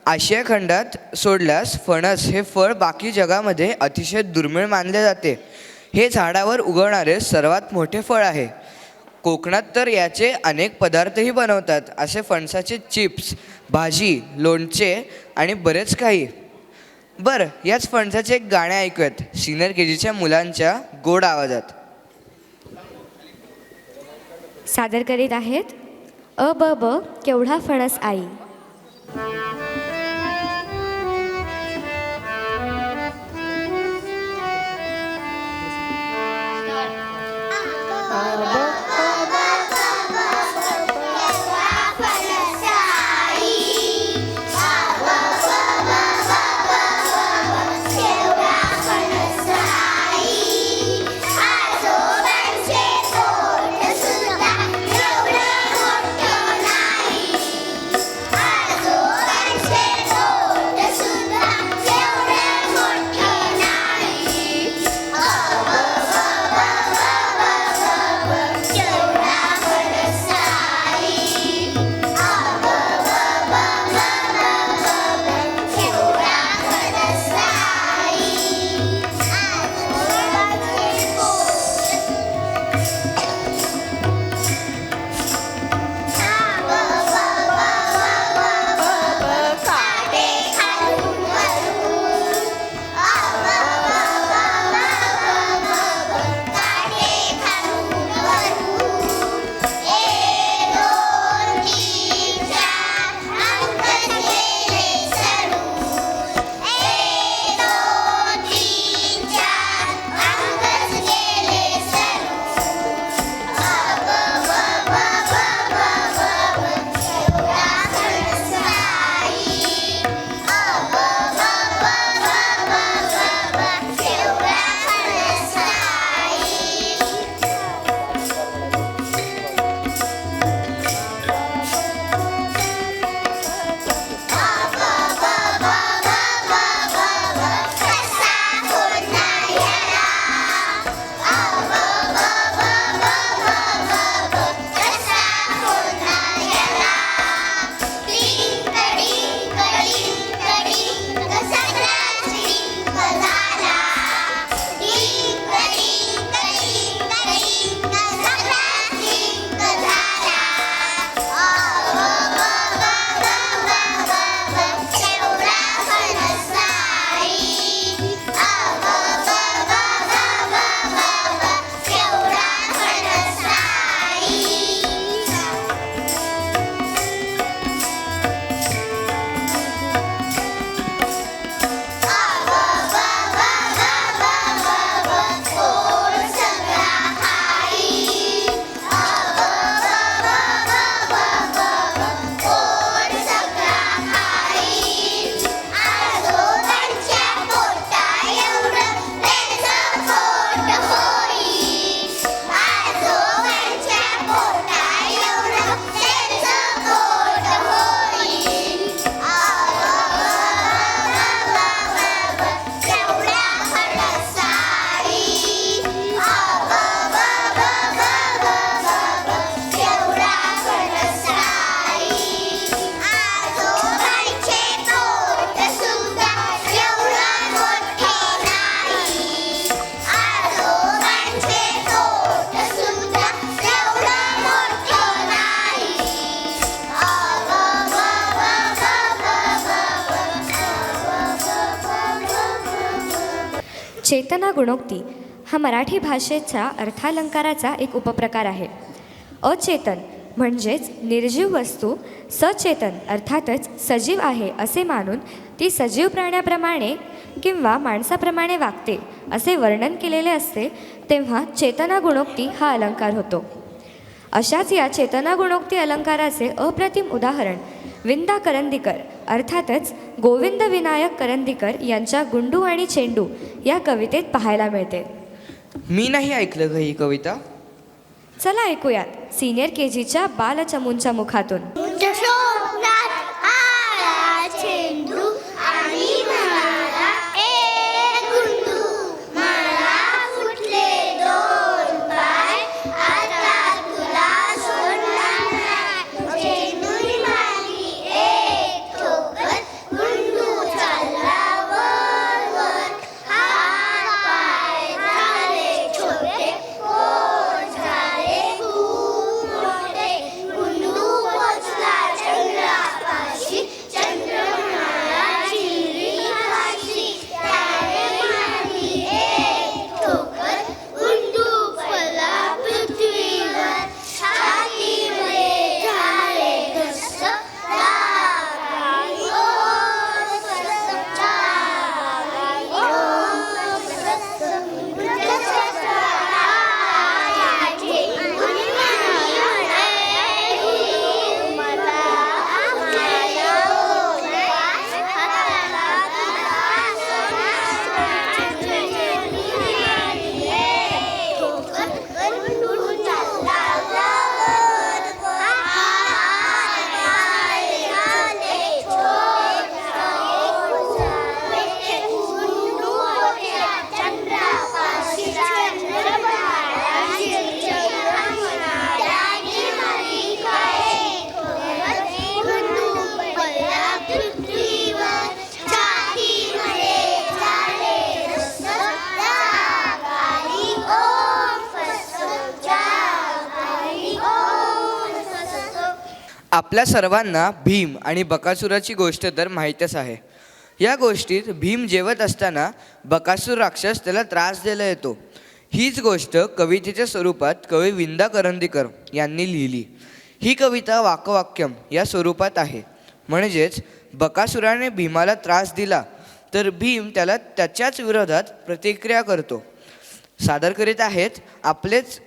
आशिया खंडात सोडल्यास फणस हे फळ बाकी जगामध्ये अतिशय दुर्मिळ मानले जाते. हे झाडावर उगवणारे सर्वात मोठे फळ आहे. कोकणात तर याचे अनेक पदार्थही बनवतात, असे फणसाचे चिप्स, भाजी, लोणचे आणि बरेच काही. बरं, याच फणसाचे एक गाणे ऐकूयात सिनियर KGच्या मुलांच्या गोड आवाजात. सादर करीत आहेत अ ब ब केवढा फणस आई. चेतना गुणोक्ती हा मराठी भाषेच्या अर्थालंकाराचा एक उपप्रकार आहे. अचेतन म्हणजेच निर्जीव वस्तू सचेतन अर्थातच सजीव आहे असे मानून ती सजीव प्राण्याप्रमाणे किंवा माणसाप्रमाणे वागते असे वर्णन केलेले असते, तेव्हा चेतना गुणोक्ती हा अलंकार होतो. अशाच या चेतना गुणोक्ती अलंकाराचे अप्रतिम उदाहरण विंदा करंदीकर अर्थातच गोविंद विनायक करंदीकर यांच्या गुंडू आणि चेंडू या कवितेत पाहायला मिळते. मी नाही ऐकलं ग ही कविता. चला ऐकूयात सिनियर KGच्या बालचमूंच्या मुखातून. शोभनात आला चेंडू आणि म्हणाला, ए गुंडू, मला फुटले दोन पाय, आता तुला सोडणार नाही. चेंडूने मारली एक ठोकर, गुंडू चालला वर वर. हात पाय झाले छोटे, पोट झाले खूप मोठे. गुंडू पोचला चंद्रापाशी, चंद्र म्हणाला चिरी फाशी. त्याने मारली एक ठोकर, गुंडू पडला पृथ्वीवर. छातीमध्ये झाले धस्स, लागली ओस फस्स, लागली ओस फस्स. चेंडूने मारली म्हणे, मला फुटले दोन पाय, हाताला तुला सोडणार. चेंडूने मारली एक ठोकर, गुंडू चालला वर वर. हात पाय झाले छोटे, पोट झाले गुंडू पोचला चंद्रापाशी. चंद्र म्हणाला चिरी फाशी. त्याने मारली एक ठोकर, गुंडू पडला पृथ्वीवर. छातीमध्ये झाले धस्स, लागली ओस फस्स, लागली ओस फस्स. आपल्या सर्वांना भीम आणि बकासुराची गोष्ट तर माहीतच आहे. या गोष्टीत भीम जेवत असताना बकासूर राक्षस त्याला त्रास द्यायला येतो. हीच गोष्ट कवितेच्या स्वरूपात कवी विंदा करंदीकर यांनी लिहिली. ही कविता वाकवाक्यम या स्वरूपात आहे. म्हणजेच बकासुराने भीमाला त्रास दिला तर भीम त्याला त्याच्याच विरोधात प्रतिक्रिया करतो. सादर करीत आहेत आपलेच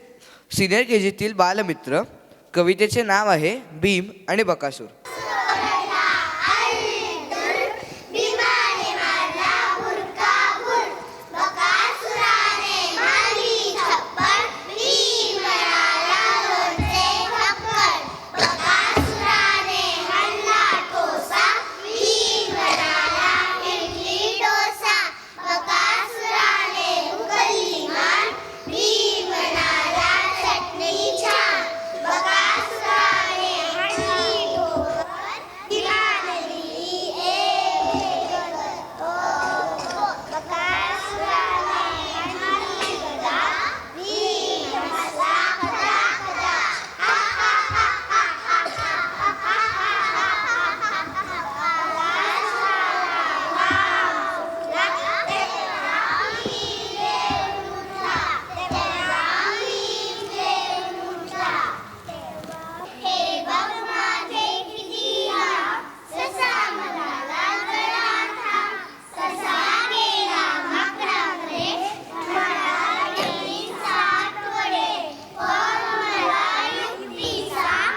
सिनियर KGतील बालमित्र. कवितेचे नाव आहे भीम आणि बकासूर. भीमाने मारला बुरकाबुर, बकासुराने मारली थप्पड. भीम म्हणाला लोणचे खप्पड, बकासुराने हाणला ठोसा. भीम म्हणाला इडली डोसा, बकासुराने उकलली मान. भीम म्हणाला चटणी छान, बकासुराने हाणली ठोकर. भीमाने दिली एक बकासुराने हाणली गदा. भीम हसला खदा खदा, हा हा हा हा हा हा हा हा हा हा. बकासुराला घाम फुटला, तेव्हा भीम देऊन उठला, तेव्हा भीम देऊन उठला. हे बघ माझे किती लांब, ससा म्हणाला जरा थांब. ससा गेला माकडाकडे, म्हणाला गेली 7 वडे. पण मला युक्ती सांग,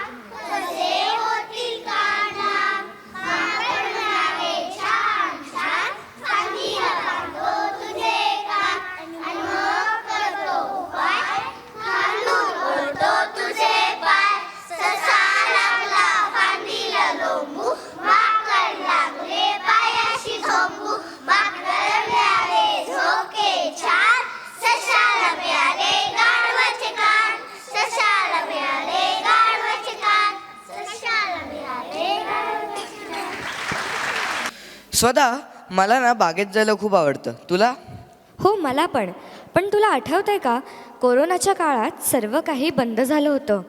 कसे होतील कानाम. माकड म्हणाले छान छान, फांदीला बांधतो तुझे कान. आणि मग करतो उपाय, खालून ओढतो तुझे पाय. ससा लागला फांदीला लोंबू, माकड लागले पायाशी झोंबू. माकडाला मिळाले झोके छान, सशाला मिळाले गाढवाचे कान. सशाला मिळाले गाढवाचे कान, सशाला मिळाले गाढवाचे कान. स्वतः मला ना बागेत जायला खूप आवडतं. तुला? हो मला पण तुला आठवतंय का कोरोनाच्या काळात सर्व काही बंद झालं होतं,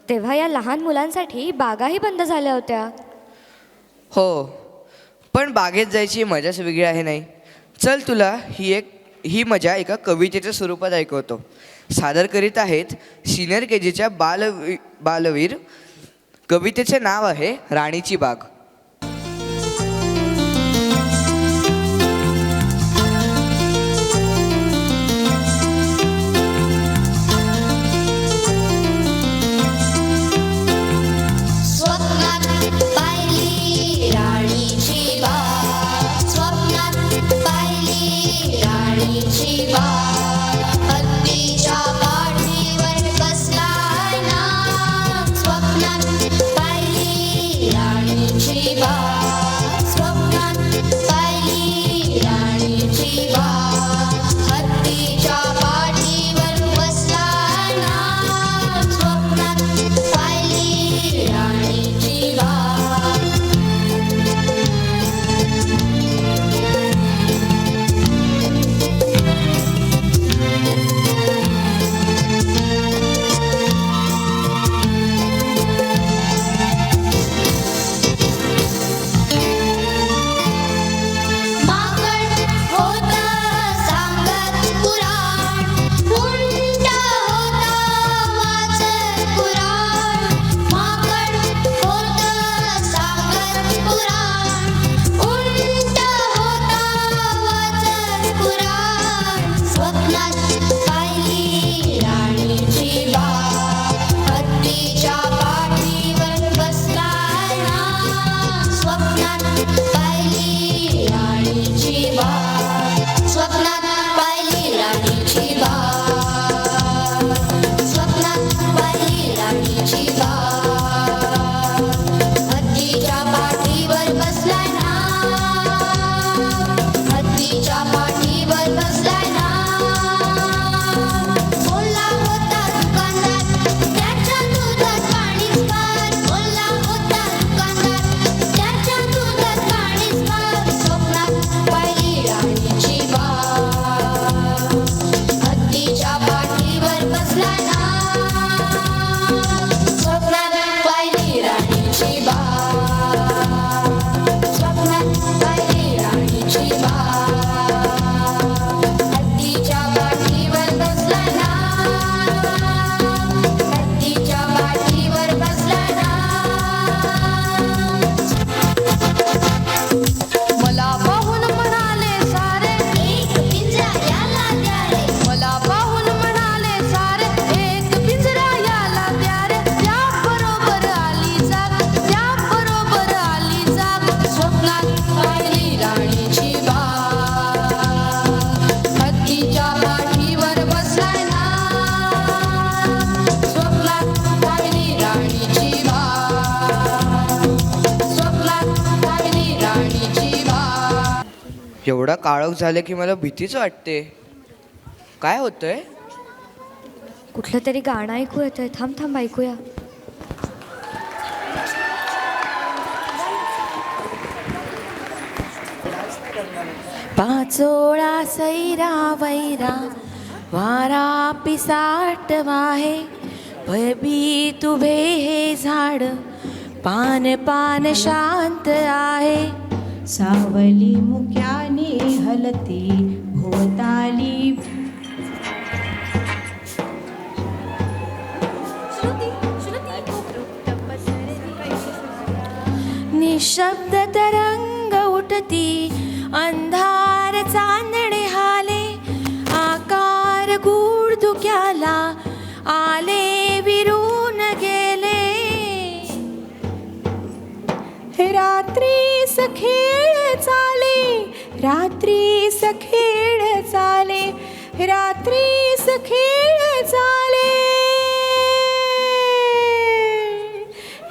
तेव्हा या लहान मुलांसाठी बागाही बंद झाल्या होत्या. हो, पण बागेत जायची मजाच वेगळी आहे नाही. चल तुला ही मजा एका कवितेच्या स्वरूपात ऐकवतो. सादर करीत आहेत सिनियर KGच्या बालवीर. कवितेचे नाव आहे राणीची बाग. स्वप्नात पाहिली राणीची एवढा काळोख झालं की मला भीतीच वाटते. काय होतंय? कुठलं तरी गाणं ऐकू येतंय. थांब थांब ऐकूया. पाचोळा सैरा वैरा वारा पिसाट वाहे, भयभीत उभे हे झाड, पान पान शांत आहे. सावली मुक्याने हलते भोवताली, निशब्द तरंग उठती, अंधार चांदणे हाले, आकार गूढ धुक्याला आले विरून गेले. रात्री सखेळ चाले, रात्री सखेळ चाले, रात्री सखेळ चाले,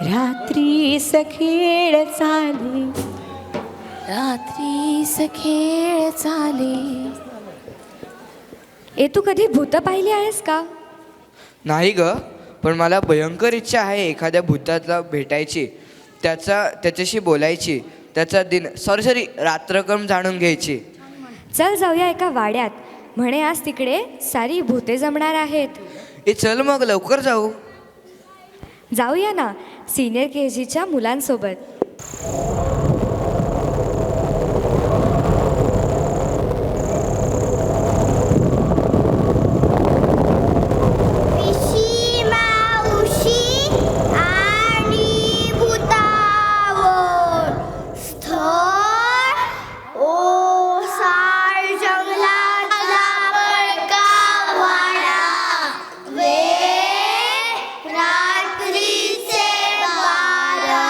रात्री सखेळ चाले, रात्री सखेळ चाले. ए तू कधी भूत पाहिली आहेस का? नाही ग, पण मला भयंकर इच्छा आहे एखाद्या भूताला भेटायची, त्याच्याशी बोलायची, त्याचा दिन सॉरी रात्रक्रम जाणून घ्यायची. चल जाऊया एका वाड्यात. म्हणे आज तिकडे सारी भूते जमणार आहेत. ए चल मग लवकर जाऊ. जाऊया ना सिनियर KGच्या मुलांसोबत. पिशी मावशी आणि भूतावर स्थळ ओसाड जंगलातला बडका वाडा, वेळ रात्रीचे 12.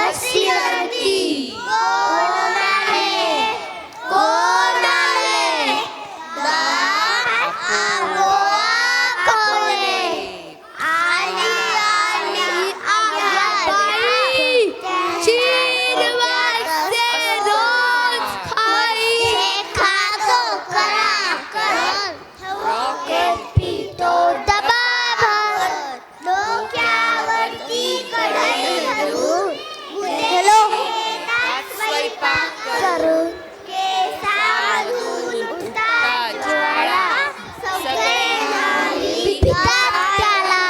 वस्तीवरती कोण आहे कोण आहे दार आपोआप खोले आली आली आल्या बाई चीन वाजते रोज खाई खातो करा करत रॉकेट पितो डबा भरत डोक्यावरती कढई धरून हॅलो स्वयंपाक करून केसातून उठतात ज्वाळा सगळे नाली पितात त्याला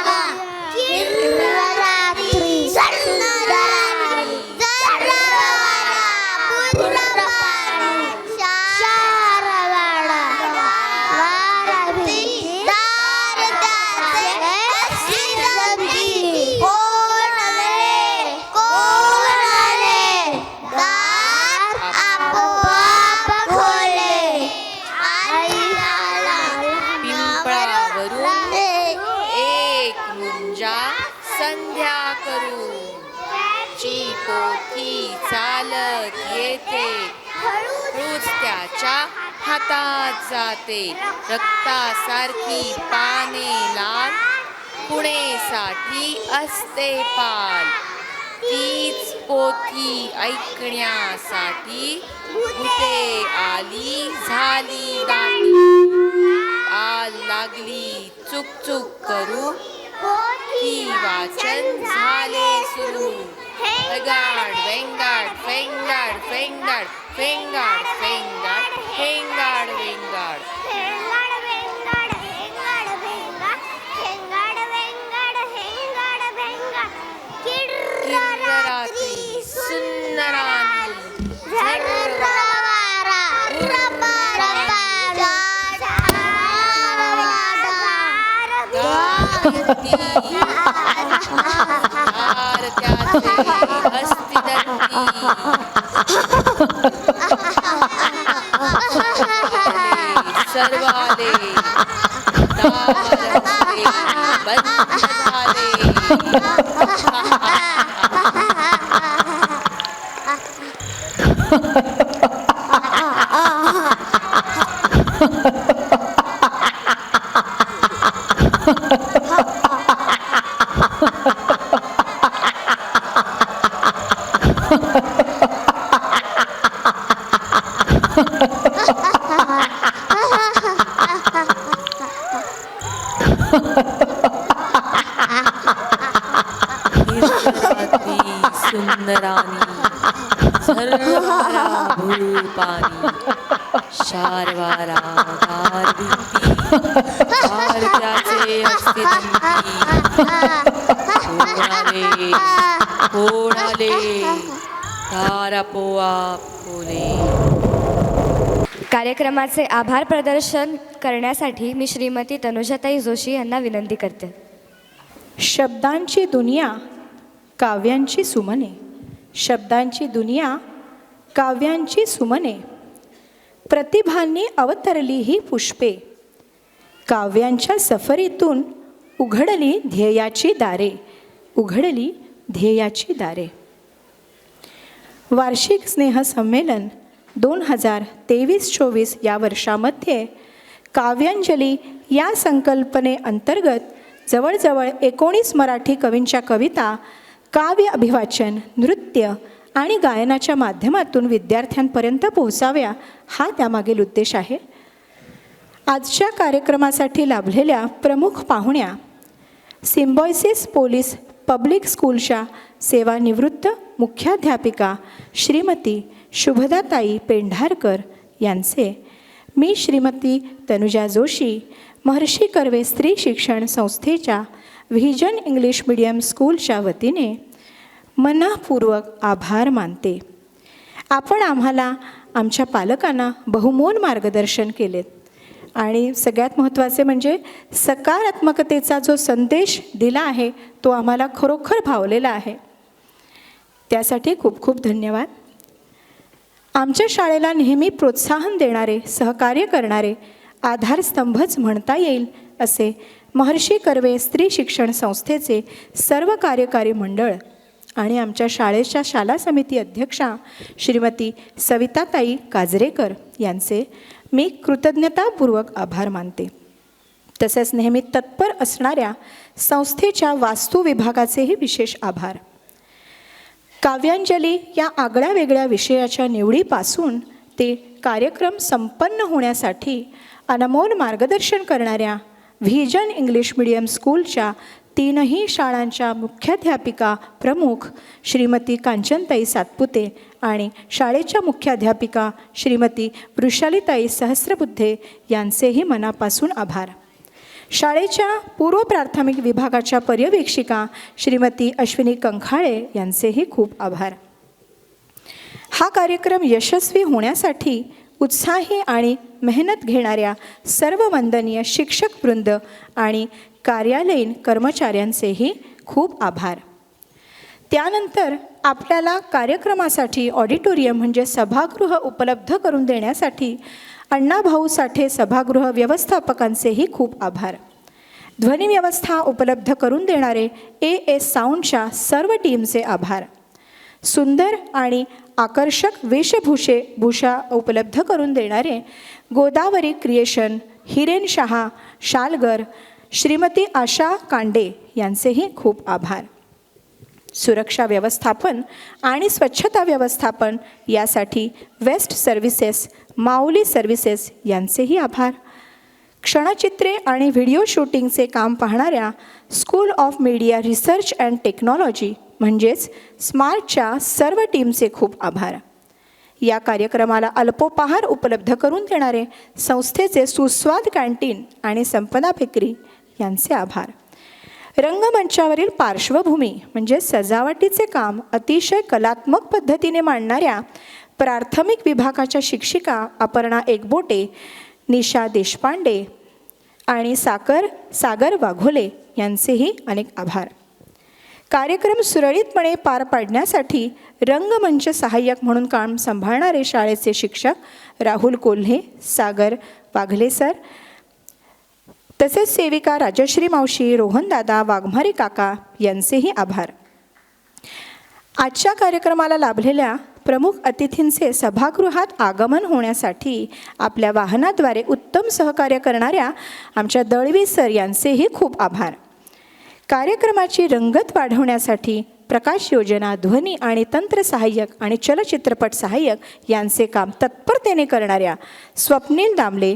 रात्री सन्नदानी जरवारा पुरपानी शारवाडा वाराभी दार त्याचे हस्तिदंती कोण आले दार आपोआप खोले आली आला पिंपळावरून एक मुंजा संध्या करू पोथी चालत येते रोज त्याच्या हातात जाते रक्तासारखी पाने लाल पुणेसाठी असते पाल तीच पोथी ऐकण्यासाठी भुते आली झाली दाटी आल लागली चुक चुक करू ही वाचन झाले सुरू गाड वेंगाड फेंगाड फेंगाड फेंगाड फेंगाड हेंगाड वेंगाड हेंगाड वेंगाड हेंगाड वेंगाड हेंगाड वेंगाड हेंगाड वेंगाड किर्र रात्री सुंदरानी झर्रवारा रबा सर्वाले बंद झाले सुंदरानी झरवारा भूपानी शारवारा गारभिंती भारताचे अस्तित्व कोणाले तारापोआप खोले. कार्यक्रमाचे आभार प्रदर्शन करण्यासाठी मी श्रीमती तनुजाताई जोशी यांना विनंती करते. शब्दांची दुनिया काव्यांची सुमने शब्दांची दुनिया काव्यांची सुमने प्रतिभांनी अवतरली ही पुष्पे काव्यांच्या सफरीतून उघडली ध्येयाची दारे. वार्षिक स्नेहसंमेलन 2023-24 या वर्षामध्ये काव्यांजली या संकल्पनेअंतर्गत जवळजवळ 19 मराठी कवींच्या कविता काव्य अभिवाचन नृत्य आणि गायनाच्या माध्यमातून विद्यार्थ्यांपर्यंत पोहोचाव्या हा त्यामागील उद्देश आहे. आजच्या कार्यक्रमासाठी लाभलेल्या प्रमुख पाहुण्या सिम्बॉयसिस पोलीस पब्लिक स्कूलच्या सेवानिवृत्त मुख्याध्यापिका श्रीमती शुभदाताई पेंढारकर यांचे मी श्रीमती तनुजा जोशी महर्षी कर्वे स्त्री शिक्षण संस्थेच्या व्हिजन इंग्लिश मीडियम स्कूलच्या वतीने मनःपूर्वक आभार मानते. आपण आम्हाला आमच्या पालकांना बहुमोल मार्गदर्शन केलेत आणि सगळ्यात महत्त्वाचे म्हणजे सकारात्मकतेचा जो संदेश दिला आहे तो आम्हाला खरोखर भावलेला आहे. त्यासाठी खूप खूप धन्यवाद. आमच्या शाळेला नेहमी प्रोत्साहन देणारे सहकार्य करणारे आधारस्तंभच म्हणता येईल असे महर्षी कर्वे स्त्री शिक्षण संस्थेचे सर्व कार्यकारी मंडळ आणि आमच्या शाळेच्या शाला समिती अध्यक्षा श्रीमती सविताताई काजरेकर यांचे मी कृतज्ञतापूर्वक आभार मानते. तसेच नेहमी तत्पर असणाऱ्या संस्थेच्या वास्तू विभागाचेही विशेष आभार. काव्यांजली या आगळ्या वेगळ्या विषयाच्या निवडीपासून ते कार्यक्रम संपन्न होण्यासाठी अनमोल मार्गदर्शन करणाऱ्या व्हिजन इंग्लिश मीडियम स्कूलच्या 3ही शाळांच्या मुख्याध्यापिका प्रमुख श्रीमती कांचनताई सातपुते आणि शाळेच्या मुख्याध्यापिका श्रीमती वृषालीताई सहस्रबुद्धे यांचेही मनापासून आभार. शाळेच्या पूर्व प्राथमिक विभागाच्या पर्यवेक्षिका श्रीमती अश्विनी कंखाळे यांचेही खूप आभार. हा कार्यक्रम यशस्वी होण्यासाठी उत्साही आणि मेहनत घेणाऱ्या सर्व वंदनीय शिक्षकवृंद आणि कार्यालयीन कर्मचाऱ्यांचेही खूप आभार. त्यानंतर आपल्याला कार्यक्रमासाठी ऑडिटोरियम म्हणजे सभागृह उपलब्ध करून देण्यासाठी अण्णाभाऊ साठे सभागृह व्यवस्थापकांचेही खूप आभार. ध्वनिव्यवस्था उपलब्ध करून देणारे AS साऊंडच्या सर्व टीमचे आभार. सुंदर आणि आकर्षक वेशभूषा उपलब्ध करून देणारे गोदावरी क्रिएशन, हिरेन शहा, शालगर, श्रीमती आशा कांडे यांचेही खूप आभार. सुरक्षा व्यवस्थापन आणि स्वच्छता व्यवस्थापन यासाठी वेस्ट सर्व्हिसेस, माऊली सर्व्हिसेस यांचेही आभार. क्षणचित्रे आणि व्हिडिओ शूटिंगचे काम पाहणाऱ्या school of media research and technology म्हणजेच स्मार्टच्या सर्व टीमचे खूप आभार. या कार्यक्रमाला अल्पोपहार उपलब्ध करून देणारे संस्थेचे सुस्वाद कॅन्टीन आणि संपदा बेकरी यांचे आभार. रंगमंचावरील पार्श्वभूमी म्हणजे सजावटीचे काम अतिशय कलात्मक पद्धतीने मांडणाऱ्या प्राथमिक विभागाच्या शिक्षिका अपर्णा एकबोटे, निशा देशपांडे आणि सागर वाघोले यांचेही अनेक आभार. कार्यक्रम सुरळीतपणे पार पाडण्यासाठी रंगमंच सहाय्यक म्हणून काम सांभाळणारे शाळेचे शिक्षक राहुल कोल्हे, सागर वाघले सर, तसेच सेविका राजश्री मावशी, रोहनदादा, वाघमारे काका यांचेही आभार. आजच्या कार्यक्रमाला लाभलेल्या प्रमुख अतिथींचे सभागृहात आगमन होण्यासाठी आपल्या वाहनाद्वारे उत्तम सहकार्य करणाऱ्या आमच्या दळवी सर यांचेही खूप आभार. कार्यक्रमाची रंगत वाढवण्यासाठी प्रकाश योजना, ध्वनी आणि तंत्र सहाय्यक आणि चलचित्रपट सहाय्यक यांचे काम तत्परतेने करणाऱ्या स्वप्नील दामले,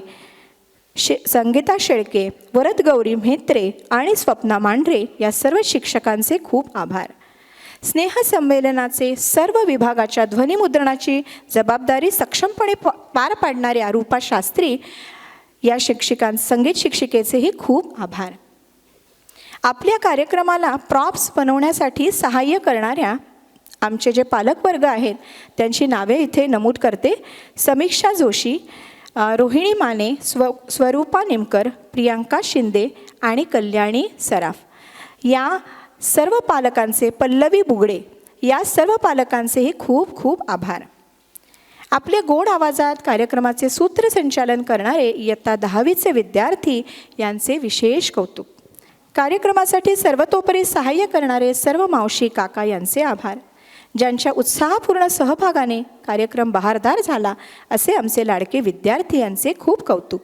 संगीता शेळके, वरद गौरी म्हेत्रे आणि स्वप्ना मांढरे या सर्व शिक्षकांचे खूप आभार. स्नेहसंमेलनाचे सर्व विभागाच्या ध्वनिमुद्रणाची जबाबदारी सक्षमपणे पार पाडणाऱ्या रूपा शास्त्री या संगीत शिक्षिकेचेही खूप आभार. आपल्या कार्यक्रमाला प्रॉप्स बनवण्यासाठी सहाय्य करणाऱ्या आमचे जे पालकवर्ग आहेत त्यांची नावे इथे नमूद करते. समीक्षा जोशी, रोहिणी माने, स्वरूपा निमकर, प्रियांका शिंदे आणि कल्याणी सराफ या सर्व पालकांचे, पल्लवी बुगडे या सर्व पालकांचेही खूप खूप आभार. आपले गोड आवाजात कार्यक्रमाचे सूत्रसंचालन करणारे इयत्ता 10वीचे विद्यार्थी यांचे विशेष कौतुक. कार्यक्रमासाठी सर्वतोपरी सहाय्य करणारे सर्व मावशी काका यांचे आभार. ज्यांच्या उत्साहपूर्ण सहभागाने कार्यक्रम बहारदार झाला असे आमचे लाडके विद्यार्थी यांचे खूप कौतुक.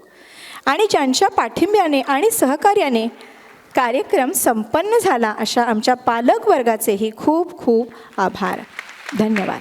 आणि ज्यांच्या पाठिंब्याने आणि सहकार्याने कार्यक्रम संपन्न झाला अशा आमच्या पालक वर्गाचेही खूप खूप आभार. धन्यवाद.